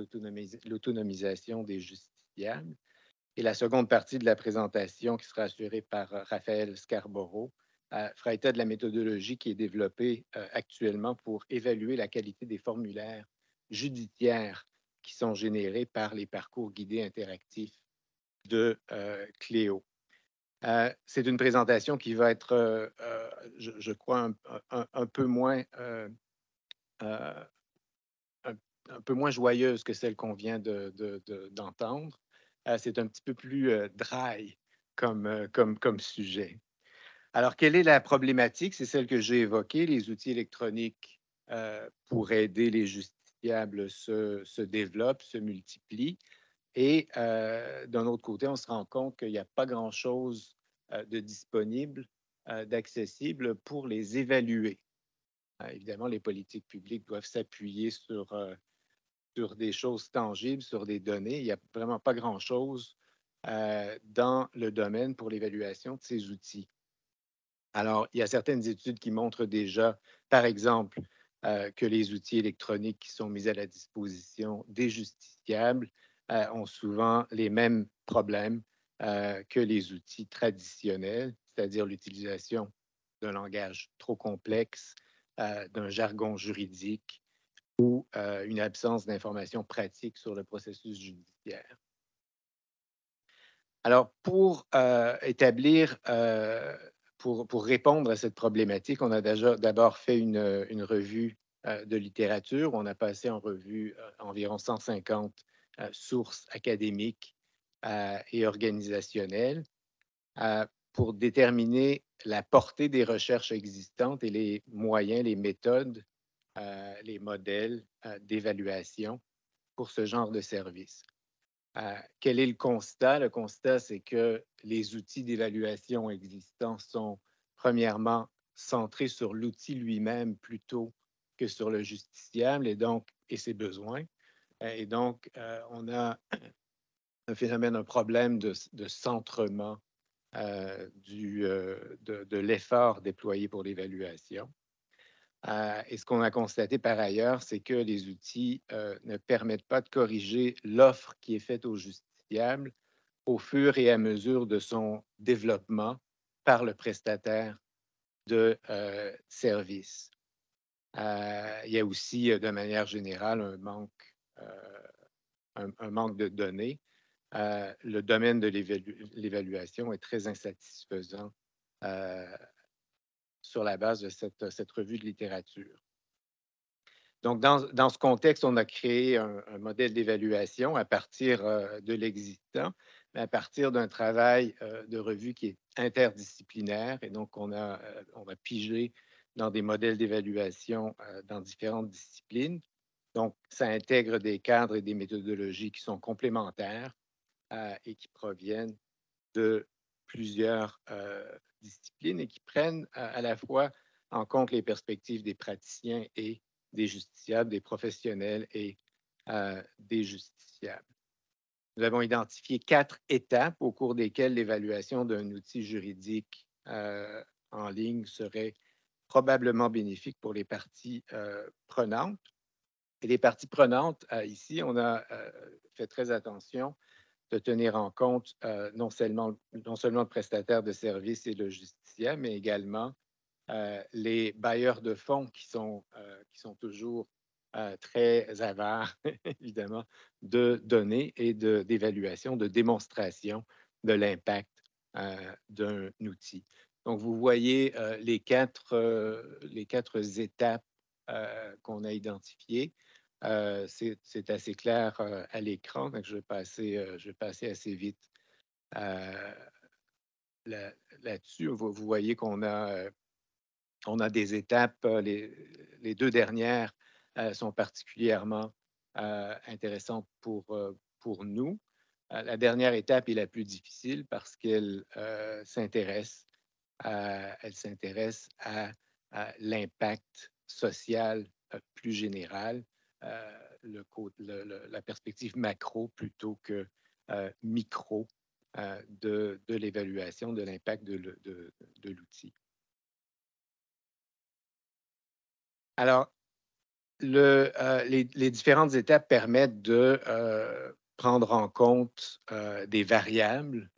l'autonomisation des justiciables. Et la seconde partie de la présentation, qui sera assurée par Raphaël Scarborough, fera état de la méthodologie qui est développée actuellement pour évaluer la qualité des formulaires judiciaires qui sont générés par les parcours guidés interactifs de Cléo. C'est une présentation qui va être, je crois, un peu moins joyeuse que celle qu'on vient d'entendre. C'est un petit peu plus dry comme sujet. Alors, quelle est la problématique? C'est celle que j'ai évoquée. Les outils électroniques pour aider les justiciables se développent, se multiplient. Et d'un autre côté, on se rend compte qu'il n'y a pas grand-chose de disponible, d'accessible pour les évaluer. Évidemment, les politiques publiques doivent s'appuyer sur des choses tangibles, sur des données. Il n'y a vraiment pas grand-chose dans le domaine pour l'évaluation de ces outils. Alors, il y a certaines études qui montrent déjà, par exemple, que les outils électroniques qui sont mis à la disposition des justiciables ont souvent les mêmes problèmes que les outils traditionnels, c'est-à-dire l'utilisation d'un langage trop complexe, d'un jargon juridique ou une absence d'informations pratiques sur le processus judiciaire. Alors, pour établir, pour répondre à cette problématique, on a déjà d'abord fait une revue de littérature. On a passé en revue environ 150 sources académiques et organisationnelles pour déterminer la portée des recherches existantes et les moyens, les méthodes, les modèles d'évaluation pour ce genre de service. Quel est le constat? Le constat, c'est que les outils d'évaluation existants sont premièrement centrés sur l'outil lui-même plutôt que sur le justiciable et ses besoins. Et donc, on a un phénomène, un problème de centrement de l'effort déployé pour l'évaluation. Et ce qu'on a constaté par ailleurs, c'est que les outils ne permettent pas de corriger l'offre qui est faite au justiciable au fur et à mesure de son développement par le prestataire de services. Il y a aussi, de manière générale, un manque de données. Le domaine de l'évaluation est très insatisfaisant sur la base de cette revue de littérature. Donc, dans ce contexte, on a créé un modèle d'évaluation à partir de l'existant, mais à partir d'un travail de revue qui est interdisciplinaire. Et donc, on a pigé dans des modèles d'évaluation dans différentes disciplines. Donc, ça intègre des cadres et des méthodologies qui sont complémentaires et qui proviennent de plusieurs disciplines et qui prennent à la fois en compte les perspectives des praticiens et des justiciables, des professionnels et des justiciables. Nous avons identifié 4 étapes au cours desquelles l'évaluation d'un outil juridique en ligne serait probablement bénéfique pour les parties prenantes. Et les parties prenantes, ici, on a fait très attention de tenir en compte non seulement le prestataire de services et le justiciable, mais également les bailleurs de fonds qui sont toujours très avares, évidemment, de données et d'évaluation, de démonstration de l'impact d'un outil. Donc, vous voyez les quatre étapes qu'on a identifiées. C'est assez clair à l'écran, donc je vais passer assez vite là-dessus. Vous voyez qu'on a des étapes, les 2 dernières sont particulièrement intéressantes pour nous. La dernière étape est la plus difficile parce qu'elle s'intéresse à l'impact social plus général, la perspective macro plutôt que micro de l'évaluation de l'impact de l'outil. Alors, les différentes étapes permettent de prendre en compte des variables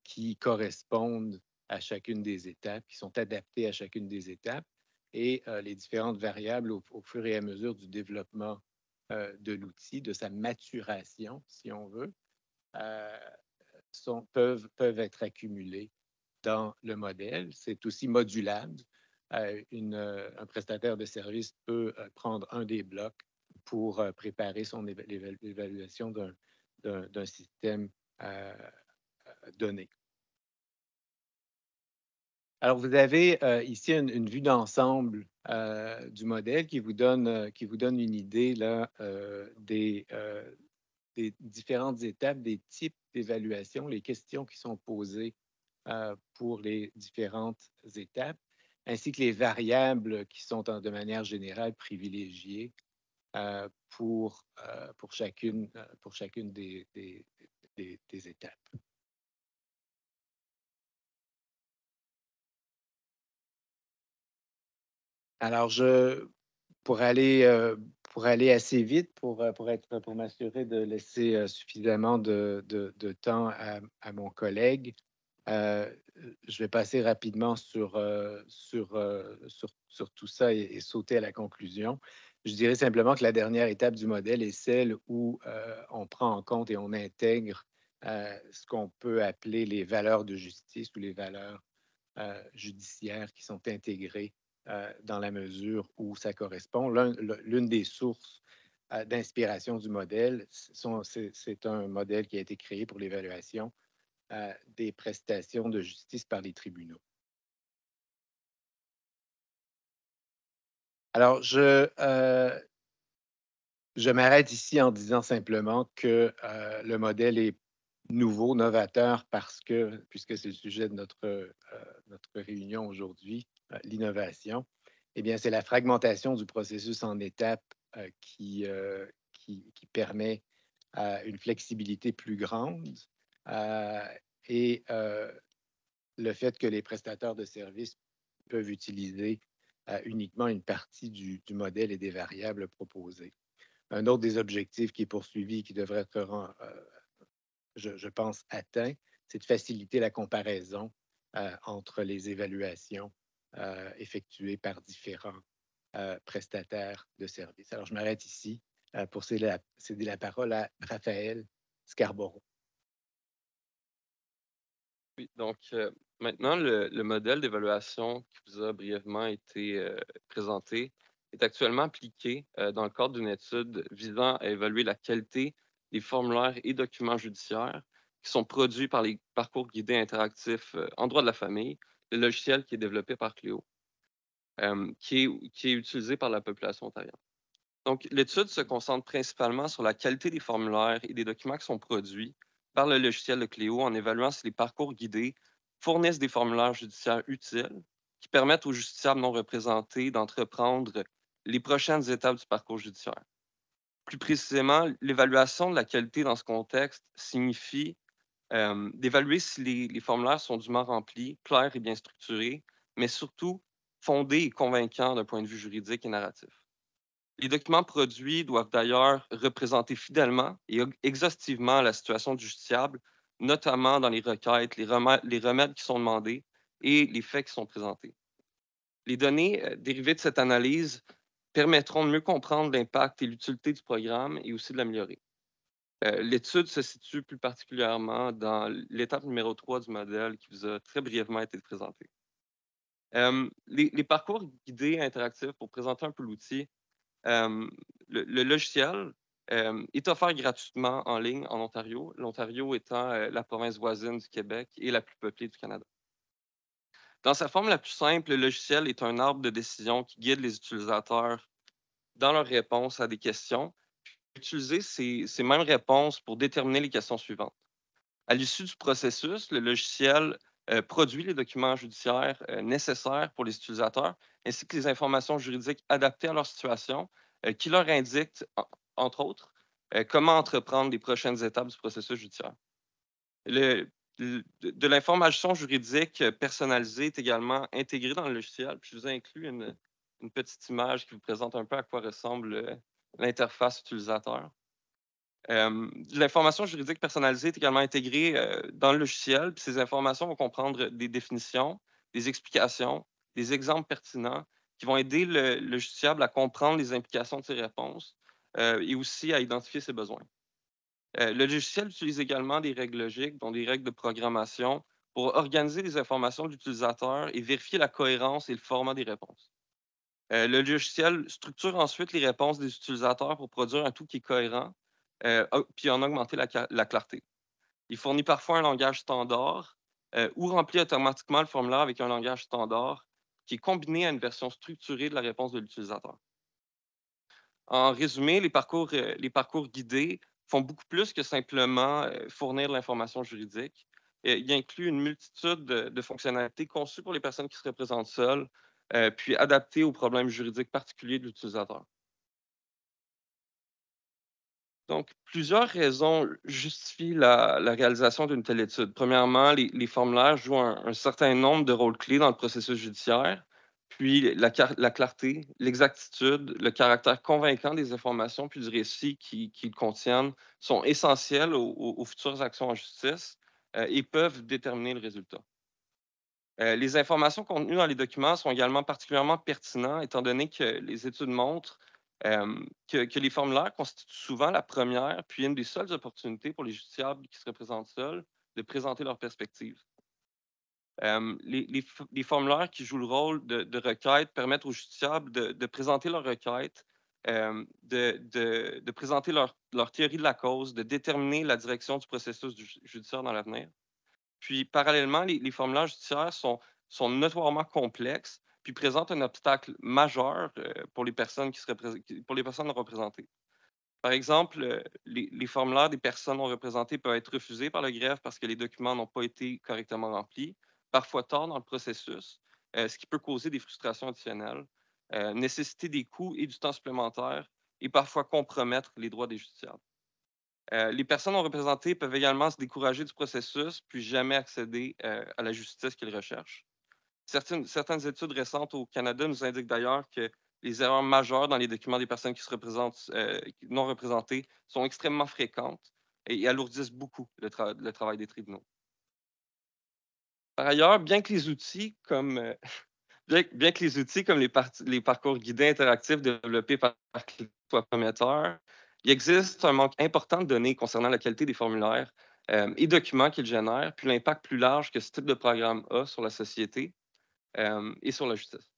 qui correspondent à chacune des étapes, qui sont adaptées à chacune des étapes. Et les différentes variables, au fur et à mesure du développement de l'outil, de sa maturation, si on veut, peuvent être accumulées dans le modèle. C'est aussi modulable. Un prestataire de service peut prendre un des blocs pour préparer l'évaluation d'un système donné. Alors, vous avez ici une vue d'ensemble du modèle qui vous donne une idée là, des différentes étapes, des types d'évaluation, les questions qui sont posées pour les différentes étapes. ainsi que les variables qui sont de manière générale privilégiées pour chacune des étapes. Alors, pour aller assez vite, pour m'assurer de laisser suffisamment de temps à mon collègue, je vais passer rapidement sur tout ça et sauter à la conclusion. Je dirais simplement que la dernière étape du modèle est celle où on prend en compte et on intègre ce qu'on peut appeler les valeurs de justice ou les valeurs judiciaires qui sont intégrées dans la mesure où ça correspond. L'une des sources d'inspiration du modèle, c'est un modèle qui a été créé pour l'évaluation des prestations de justice par les tribunaux. Alors, je m'arrête ici en disant simplement que le modèle est nouveau, novateur, puisque c'est le sujet de notre réunion aujourd'hui, l'innovation, eh bien, c'est la fragmentation du processus en étapes qui permet une flexibilité plus grande et le fait que les prestataires de services peuvent utiliser uniquement une partie du modèle et des variables proposées. Un autre des objectifs qui est poursuivi, qui devrait être, je pense, atteint, c'est de faciliter la comparaison entre les évaluations effectuées par différents prestataires de services. Alors, je m'arrête ici pour céder la parole à Raphaël Scarborough. Oui, donc maintenant, le modèle d'évaluation qui vous a brièvement été présenté est actuellement appliqué dans le cadre d'une étude visant à évaluer la qualité des formulaires et documents judiciaires qui sont produits par les parcours guidés interactifs en droit de la famille, le logiciel qui est développé par Cléo, qui est utilisé par la population ontarienne. Donc, l'étude se concentre principalement sur la qualité des formulaires et des documents qui sont produits par le logiciel de Cléo en évaluant si les parcours guidés fournissent des formulaires judiciaires utiles qui permettent aux justiciables non représentés d'entreprendre les prochaines étapes du parcours judiciaire. Plus précisément, l'évaluation de la qualité dans ce contexte signifie d'évaluer si les formulaires sont dûment remplis, clairs et bien structurés, mais surtout fondés et convaincants d'un point de vue juridique et narratif. Les documents produits doivent d'ailleurs représenter fidèlement et exhaustivement la situation du justiciable, notamment dans les requêtes, les remèdes qui sont demandés et les faits qui sont présentés. Les données dérivées de cette analyse permettront de mieux comprendre l'impact et l'utilité du programme et aussi de l'améliorer. L'étude se situe plus particulièrement dans l'étape numéro 3 du modèle qui vous a très brièvement été présenté. Les parcours guidés interactifs, pour présenter un peu l'outil, le logiciel est offert gratuitement en ligne en Ontario, l'Ontario étant la province voisine du Québec et la plus peuplée du Canada. Dans sa forme la plus simple, le logiciel est un arbre de décision qui guide les utilisateurs dans leur réponse à des questions, puis utiliser ces mêmes réponses pour déterminer les questions suivantes. À l'issue du processus, le logiciel produit les documents judiciaires nécessaires pour les utilisateurs, ainsi que les informations juridiques adaptées à leur situation, qui leur indiquent, entre autres, comment entreprendre les prochaines étapes du processus judiciaire. De l'information juridique personnalisée est également intégrée dans le logiciel. Puis je vous ai inclus une petite image qui vous présente un peu à quoi ressemble l'interface utilisateur. L'information juridique personnalisée est également intégrée dans le logiciel. Puis ces informations vont comprendre des définitions, des explications, des exemples pertinents qui vont aider le justiciable à comprendre les implications de ses réponses et aussi à identifier ses besoins. Le logiciel utilise également des règles logiques, dont des règles de programmation, pour organiser les informations de l'utilisateur et vérifier la cohérence et le format des réponses. Le logiciel structure ensuite les réponses des utilisateurs pour produire un tout qui est cohérent, puis en augmenter la clarté. Il fournit parfois un langage standard ou remplit automatiquement le formulaire avec un langage standard qui est combiné à une version structurée de la réponse de l'utilisateur. En résumé, les parcours guidés font beaucoup plus que simplement fournir de l'information juridique. Ils incluent une multitude de fonctionnalités conçues pour les personnes qui se représentent seules, puis adapté aux problèmes juridiques particuliers de l'utilisateur. Donc, plusieurs raisons justifient la réalisation d'une telle étude. Premièrement, les formulaires jouent un certain nombre de rôles clés dans le processus judiciaire, puis la clarté, l'exactitude, le caractère convaincant des informations puis du récit qu'ils contiennent sont essentiels aux futures actions en justice et peuvent déterminer le résultat. Les informations contenues dans les documents sont également particulièrement pertinentes, étant donné que les études montrent que les formulaires constituent souvent la première, puis une des seules opportunités pour les justiciables qui se représentent seuls de présenter leur perspective. Les formulaires qui jouent le rôle de requête permettent aux justiciables de présenter leur requête, de présenter leur théorie de la cause, de déterminer la direction du processus judiciaire dans l'avenir. Puis, parallèlement, les formulaires judiciaires sont notoirement complexes, puis présentent un obstacle majeur pour les personnes pour les personnes non représentées. Par exemple, les formulaires des personnes non représentées peuvent être refusés par le greffe parce que les documents n'ont pas été correctement remplis, parfois tard dans le processus, ce qui peut causer des frustrations additionnelles, nécessiter des coûts et du temps supplémentaires et parfois compromettre les droits des justiciables. Les personnes non représentées peuvent également se décourager du processus puis jamais accéder à la justice qu'ils recherchent. Certaines études récentes au Canada nous indiquent d'ailleurs que les erreurs majeures dans les documents des personnes qui se représentent non représentées sont extrêmement fréquentes et alourdissent beaucoup le travail des tribunaux. Par ailleurs, bien que les outils comme, bien que les outils comme les parcours guidés interactifs développés par Click soient prometteurs, il existe un manque important de données concernant la qualité des formulaires et documents qu'ils génèrent, puis l'impact plus large que ce type de programme a sur la société et sur la justice.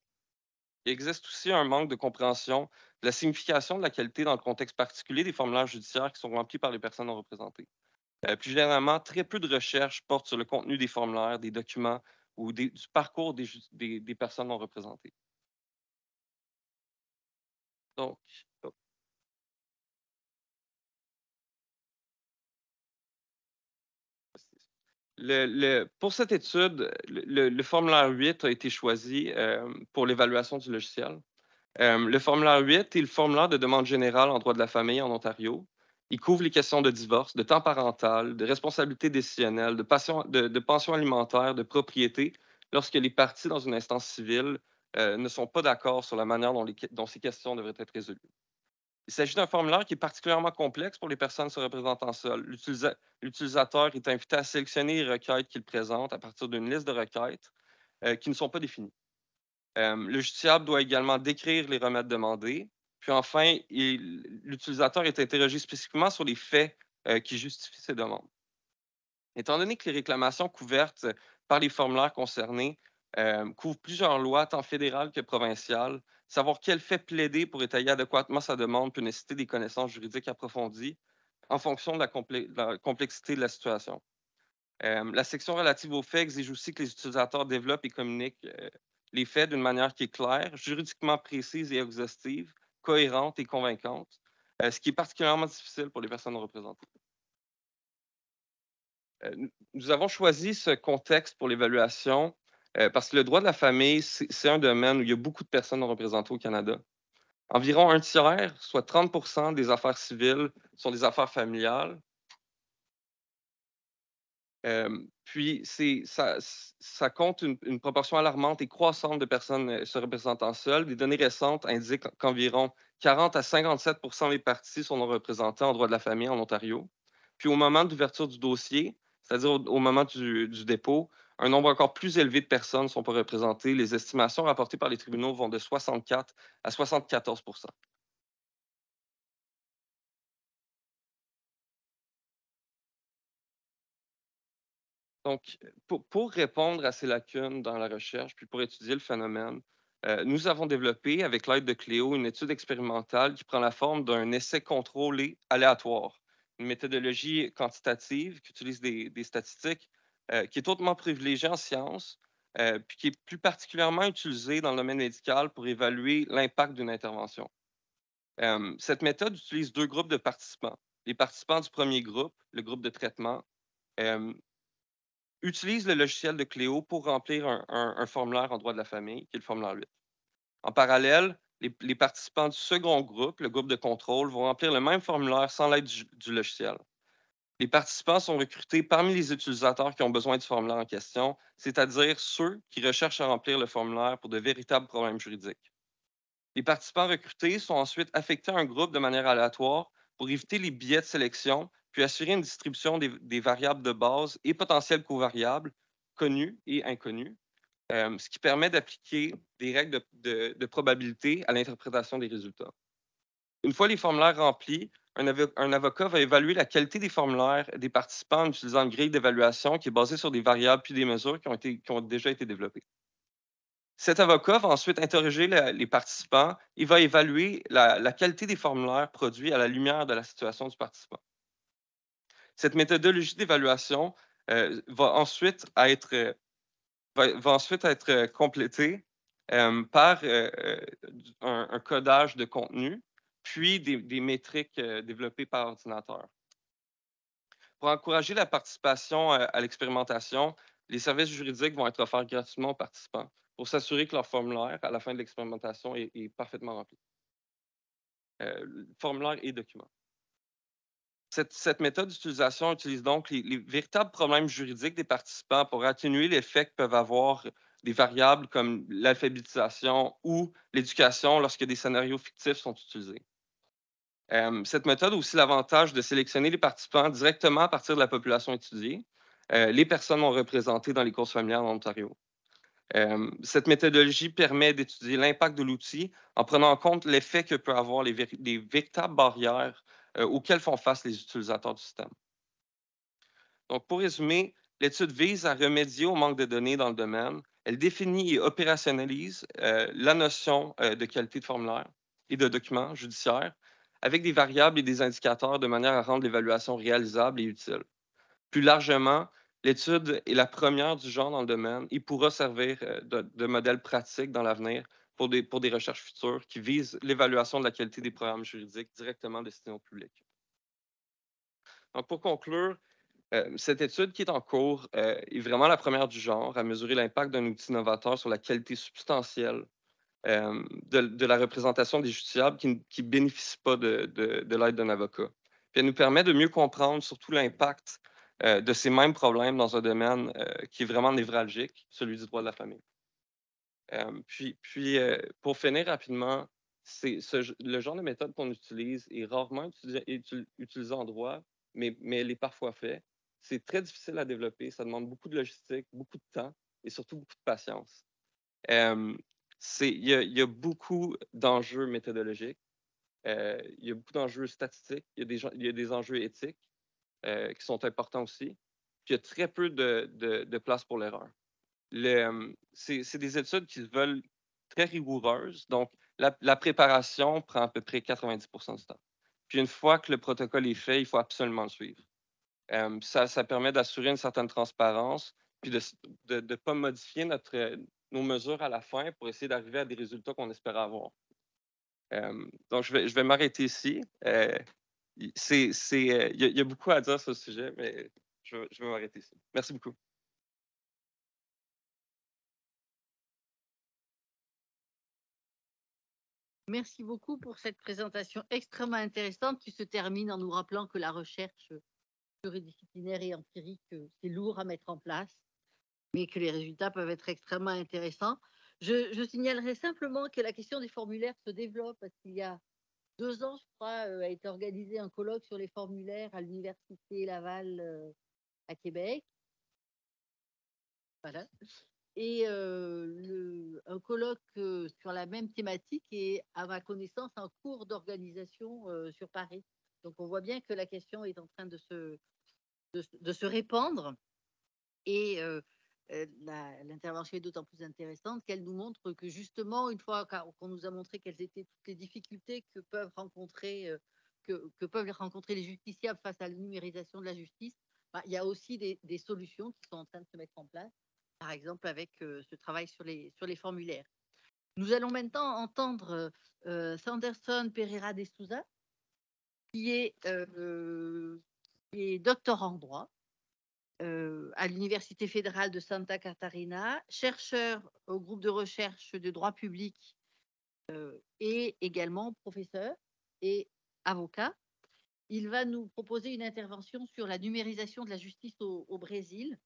Il existe aussi un manque de compréhension de la signification de la qualité dans le contexte particulier des formulaires judiciaires qui sont remplis par les personnes non représentées. Plus généralement, très peu de recherches portent sur le contenu des formulaires, des documents ou du parcours des personnes non représentées. Donc, oh, pour cette étude, le formulaire 8 a été choisi pour l'évaluation du logiciel. Le formulaire 8 est le formulaire de demande générale en droit de la famille en Ontario. Il couvre les questions de divorce, de temps parental, de responsabilité décisionnelle, de pension alimentaire, de propriété, lorsque les parties dans une instance civile ne sont pas d'accord sur la manière dont ces questions devraient être résolues. Il s'agit d'un formulaire qui est particulièrement complexe pour les personnes se représentant seules. L'utilisateur est invité à sélectionner les requêtes qu'il présente à partir d'une liste de requêtes qui ne sont pas définies. Le justiciable doit également décrire les remèdes demandés. Puis enfin, l'utilisateur est interrogé spécifiquement sur les faits qui justifient ces demandes. Étant donné que les réclamations couvertes par les formulaires concernés couvrent plusieurs lois, tant fédérales que provinciales, savoir quel fait plaider pour étayer adéquatement sa demande peut nécessiter des connaissances juridiques approfondies en fonction de la complexité de la situation. La section relative aux faits exige aussi que les utilisateurs développent et communiquent les faits d'une manière qui est claire, juridiquement précise et exhaustive, cohérente et convaincante, ce qui est particulièrement difficile pour les personnes non représentées. Nous avons choisi ce contexte pour l'évaluation parce que le droit de la famille, c'est un domaine où il y a beaucoup de personnes non représentées au Canada. Environ un tiers, soit 30 des affaires civiles, sont des affaires familiales. Puis, ça compte une proportion alarmante et croissante de personnes se représentant seules. Des données récentes indiquent qu'environ 40 à 57 des parties sont non représentées en droit de la famille en Ontario. Puis, au moment d'ouverture du dossier, c'est-à-dire au moment du dépôt, un nombre encore plus élevé de personnes ne sont pas représentées. Les estimations rapportées par les tribunaux vont de 64 à 74 Donc, pour répondre à ces lacunes dans la recherche, puis pour étudier le phénomène, nous avons développé, avec l'aide de Cléo, une étude expérimentale qui prend la forme d'un essai contrôlé aléatoire, une méthodologie quantitative qui utilise des statistiques, qui est hautement privilégiée en sciences, puis qui est plus particulièrement utilisée dans le domaine médical pour évaluer l'impact d'une intervention. Cette méthode utilise deux groupes de participants. Les participants du premier groupe, le groupe de traitement, euh, utilise le logiciel de Cléo pour remplir un formulaire en droit de la famille, qui est le formulaire 8. En parallèle, les participants du second groupe, le groupe de contrôle, vont remplir le même formulaire sans l'aide du logiciel. Les participants sont recrutés parmi les utilisateurs qui ont besoin du formulaire en question, c'est-à-dire ceux qui recherchent à remplir le formulaire pour de véritables problèmes juridiques. Les participants recrutés sont ensuite affectés à un groupe de manière aléatoire pour éviter les biais de sélection, puis assurer une distribution des variables de base et potentielles covariables connues et inconnues, ce qui permet d'appliquer des règles de probabilité à l'interprétation des résultats. Une fois les formulaires remplis, un avocat va évaluer la qualité des formulaires des participants en utilisant une grille d'évaluation qui est basée sur des variables puis des mesures qui ont déjà été développées. Cet avocat va ensuite interroger les participants et va évaluer la qualité des formulaires produits à la lumière de la situation du participant. Cette méthodologie d'évaluation va ensuite être complétée par un codage de contenu, puis des métriques développées par ordinateur. Pour encourager la participation à l'expérimentation, les services juridiques vont être offerts gratuitement aux participants pour s'assurer que leur formulaire, à la fin de l'expérimentation, est parfaitement rempli. Formulaire et document. Cette méthode d'utilisation utilise donc les véritables problèmes juridiques des participants pour atténuer l'effet que peuvent avoir des variables comme l'alphabétisation ou l'éducation lorsque des scénarios fictifs sont utilisés. Cette méthode a aussi l'avantage de sélectionner les participants directement à partir de la population étudiée, les personnes non représentées dans les courses familiales en Ontario. Cette méthodologie permet d'étudier l'impact de l'outil en prenant en compte l'effet que peut avoir les véritables barrières auxquelles font face les utilisateurs du système. Donc, pour résumer, l'étude vise à remédier au manque de données dans le domaine. Elle définit et opérationnalise la notion de qualité de formulaire et de documents judiciaires avec des variables et des indicateurs de manière à rendre l'évaluation réalisable et utile. Plus largement, l'étude est la première du genre dans le domaine et pourra servir de modèle pratique dans l'avenir pour des recherches futures qui visent l'évaluation de la qualité des programmes juridiques directement destinés au public. Donc, pour conclure, cette étude qui est en cours est vraiment la première du genre à mesurer l'impact d'un outil novateur sur la qualité substantielle de la représentation des justiciables qui ne bénéficient pas de l'aide d'un avocat. Puis elle nous permet de mieux comprendre surtout l'impact de ces mêmes problèmes dans un domaine qui est vraiment névralgique, celui du droit de la famille. Pour finir rapidement, le genre de méthode qu'on utilise est rarement utilisé en droit, mais elle est parfois fait. C'est très difficile à développer, ça demande beaucoup de logistique, beaucoup de temps et surtout beaucoup de patience. Il y a beaucoup d'enjeux méthodologiques, il y a beaucoup d'enjeux statistiques, il y a des enjeux éthiques qui sont importants aussi. Puis il y a très peu de place pour l'erreur. C'est des études qui se veulent très rigoureuses, donc la préparation prend à peu près 90% du temps. Puis une fois que le protocole est fait, il faut absolument le suivre. Ça permet d'assurer une certaine transparence, puis de ne pas modifier nos mesures à la fin pour essayer d'arriver à des résultats qu'on espérait avoir. Donc, je vais m'arrêter ici. Il y a beaucoup à dire sur ce sujet, mais je vais m'arrêter ici. Merci beaucoup. Merci beaucoup pour cette présentation extrêmement intéressante qui se termine en nous rappelant que la recherche pluridisciplinaire et empirique, c'est lourd à mettre en place, mais que les résultats peuvent être extrêmement intéressants. Je signalerai simplement que la question des formulaires se développe parce qu'il y a 2 ans, je crois, a été organisé un colloque sur les formulaires à l'Université Laval à Québec. Voilà. Et un colloque sur la même thématique est, à ma connaissance, en cours d'organisation sur Paris. Donc, on voit bien que la question est en train de se répandre. Et l'intervention est d'autant plus intéressante qu'elle nous montre que justement, une fois qu'on nous a montré quelles étaient toutes les difficultés que peuvent rencontrer, que peuvent rencontrer les justiciables face à la numérisation de la justice, il y a aussi des solutions qui sont en train de se mettre en place, par exemple avec ce travail sur les formulaires. Nous allons maintenant entendre Sanderson Pereira de Souza, qui est doctorant en droit à l'Université fédérale de Santa Catarina, chercheur au groupe de recherche de droit public et également professeur et avocat. Il va nous proposer une intervention sur la numérisation de la justice au Brésil,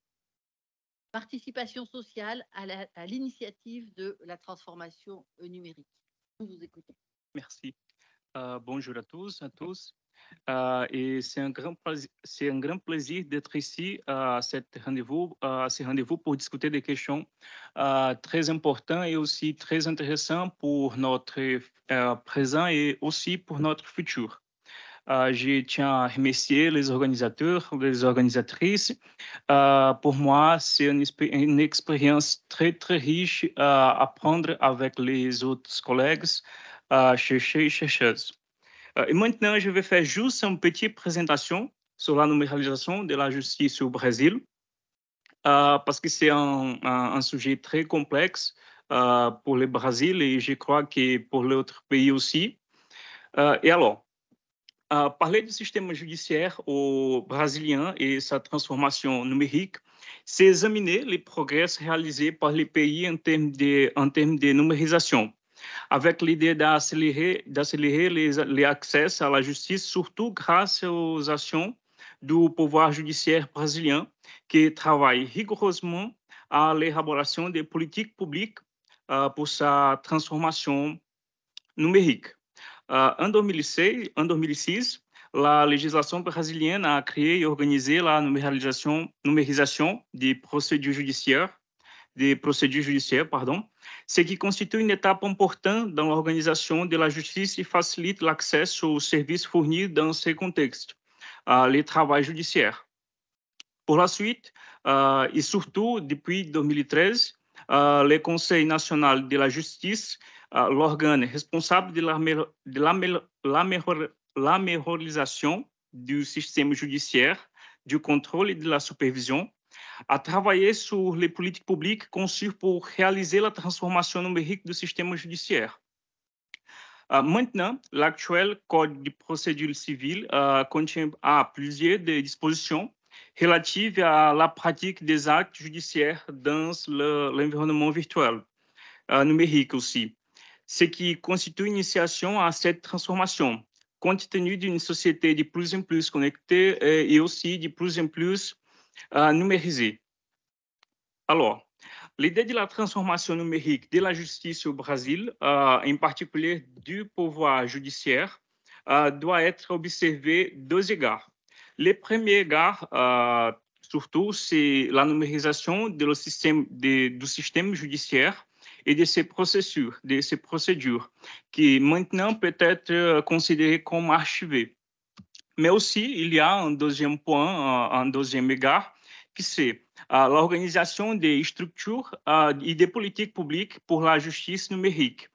participation sociale à l'initiative de la transformation numérique. Nous vous écoutons. Merci. Bonjour à tous. Et c'est un grand plaisir d'être ici à ce rendez-vous pour discuter des questions très importantes et aussi très intéressantes pour notre présent et aussi pour notre futur. Je tiens à remercier les organisateurs, les organisatrices. Pour moi, c'est une expérience très, très riche à apprendre avec les autres collègues, chercheurs et chercheuses. Et maintenant, je vais faire juste une petite présentation sur la numéralisation de la justice au Brésil, parce que c'est un sujet très complexe pour le Brésil et je crois que pour les autres pays aussi. Et alors, parler du système judiciaire au brésilien et sa transformation numérique, c'est examiner les progrès réalisés par les pays en termes de numérisation, avec l'idée d'accélérer les accès à la justice, surtout grâce aux actions du pouvoir judiciaire brésilien, qui travaille rigoureusement à l'élaboration des politiques publiques pour sa transformation numérique. En 2006, la législation brésilienne a créé et organisé la numérisation des procédures judiciaires, ce qui constitue une étape importante dans l'organisation de la justice et facilite l'accès aux services fournis dans ces contextes, le travail judiciaire. Pour la suite, et surtout depuis 2013, le Conseil national de la justice, l'organe responsable de l'amélioration du système judiciaire, du contrôle et de la supervision, a travaillé sur les politiques publiques conçues pour réaliser la transformation numérique du système judiciaire. Maintenant, l'actuel Code de procédure civile contient plusieurs dispositions relatives à la pratique des actes judiciaires dans l'environnement virtuel, numérique aussi, ce qui constitue une initiation à cette transformation, compte tenu d'une société de plus en plus connectée et aussi de plus en plus numérisée. Alors, l'idée de la transformation numérique de la justice au Brésil, en particulier du pouvoir judiciaire, doit être observée deux égards. Le premier égard, surtout, c'est la numérisation du système judiciaire et de ses procédures, qui maintenant peut être considérées comme archivées. Mais aussi, il y a un deuxième point, un deuxième égard, qui c'est l'organisation des structures et des politiques publiques pour la justice numérique,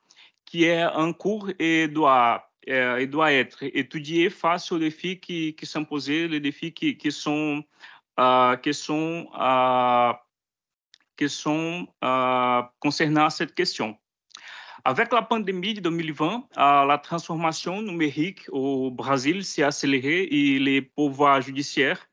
qui est en cours et doit être étudié face aux défis qui sont posés, les défis qui sont concernant cette question. Avec la pandémie de 2020, la transformation numérique au Brésil s'est accélérée et les pouvoirs judiciaires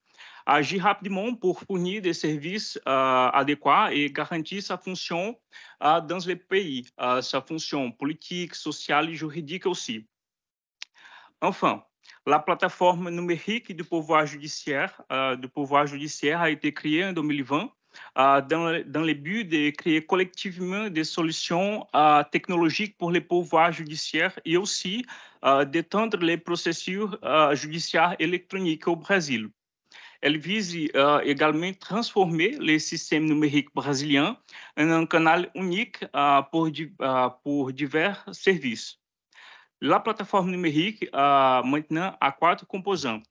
agissent rapidement pour fournir des services adéquats et garantir sa fonction dans les pays, sa fonction politique, sociale et juridique aussi. Enfin, la plateforme numérique du pouvoir judiciaire a été créée en 2020 dans le but de créer collectivement des solutions technologiques pour les pouvoirs judiciaires et aussi d'étendre les procédures judiciaires électroniques au Brésil. Elle vise également transformer les systèmes numériques brésiliens en un canal unique pour divers services. La plateforme numérique maintenant a 4 composants.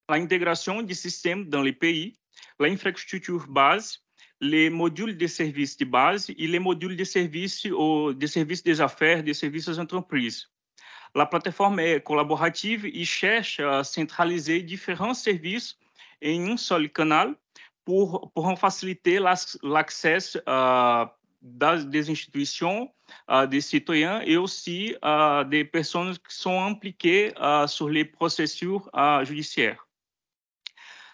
L'intégration du système dans les pays, l'infrastructure base, les modules de services de base et les modules de services des affaires, des services aux entreprises. La plateforme est collaborative et cherche à centraliser différents services en un seul canal pour en faciliter l'accès des institutions, des citoyens et aussi des personnes qui sont impliquées sur les procédures judiciaires.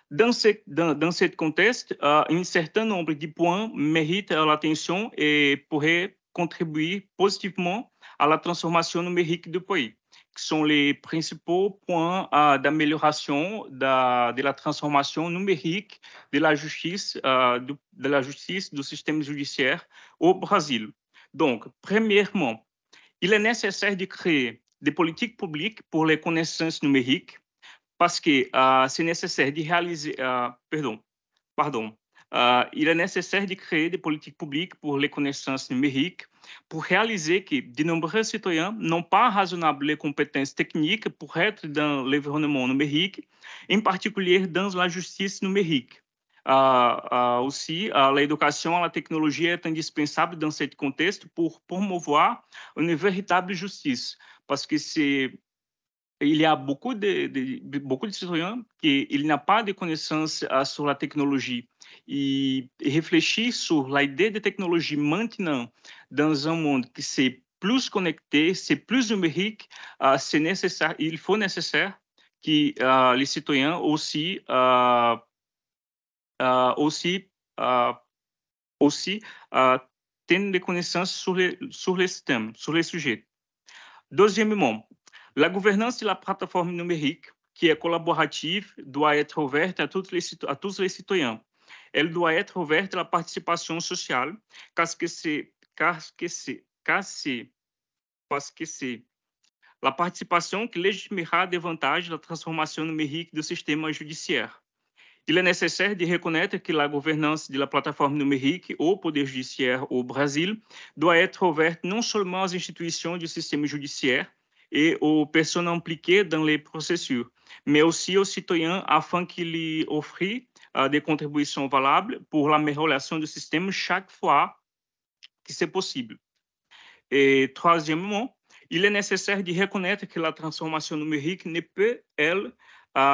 Dans ce contexte, un certain nombre de points méritent l'attention et pourraient contribuer positivement à la transformation numérique du pays, qui sont les principaux points d'amélioration de la transformation numérique de la justice, du système judiciaire au Brésil. Donc, premièrement, il est nécessaire de créer des politiques publiques pour les connaissances numériques parce que c'est nécessaire de réaliser, il est nécessaire de créer des politiques publiques pour les connaissances numériques pour réaliser que de nombreux citoyens n'ont pas raisonnables compétences techniques pour être dans l'environnement numérique, en particulier dans la justice numérique. Aussi, l'éducation à la technologie est indispensable dans ce contexte pour promouvoir une véritable justice, parce que il y a beaucoup de citoyens qui n'ont pas de connaissances sur la technologie. Et réfléchir sur l'idée de technologie maintenant dans un monde qui c'est plus connecté, c'est plus numérique, c'est nécessaire, il faut nécessaire que les citoyens aussi tenham des connaissances sur les systèmes, sur les sujets. Deuxièmement, la gouvernance de la plateforme numérique, qui est collaborative, doit être ouverte à tous les citoyens. Elle doit être ouverte à la participation sociale, parce que c'est la participation qui légitimera davantage la transformation numérique du système judiciaire. Il est nécessaire de reconnaître que la gouvernance de la plateforme numérique au Poder judiciaire au Brésil doit être ouverte non seulement aux institutions du système judiciaire et aux personnes impliquées dans les processus, mais aussi aux citoyens afin qu'ils offrent des contributions valables pour l'amélioration du système chaque fois que c'est possible. Et troisièmement, il est nécessaire de reconnaître que la transformation numérique ne peut, elle,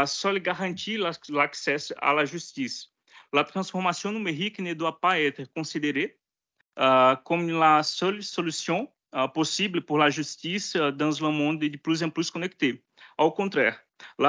seule garantir l'accès à la justice. La transformation numérique ne doit pas être considérée comme la seule solution possible pour la justice dans un monde de plus en plus connecté. Au contraire, la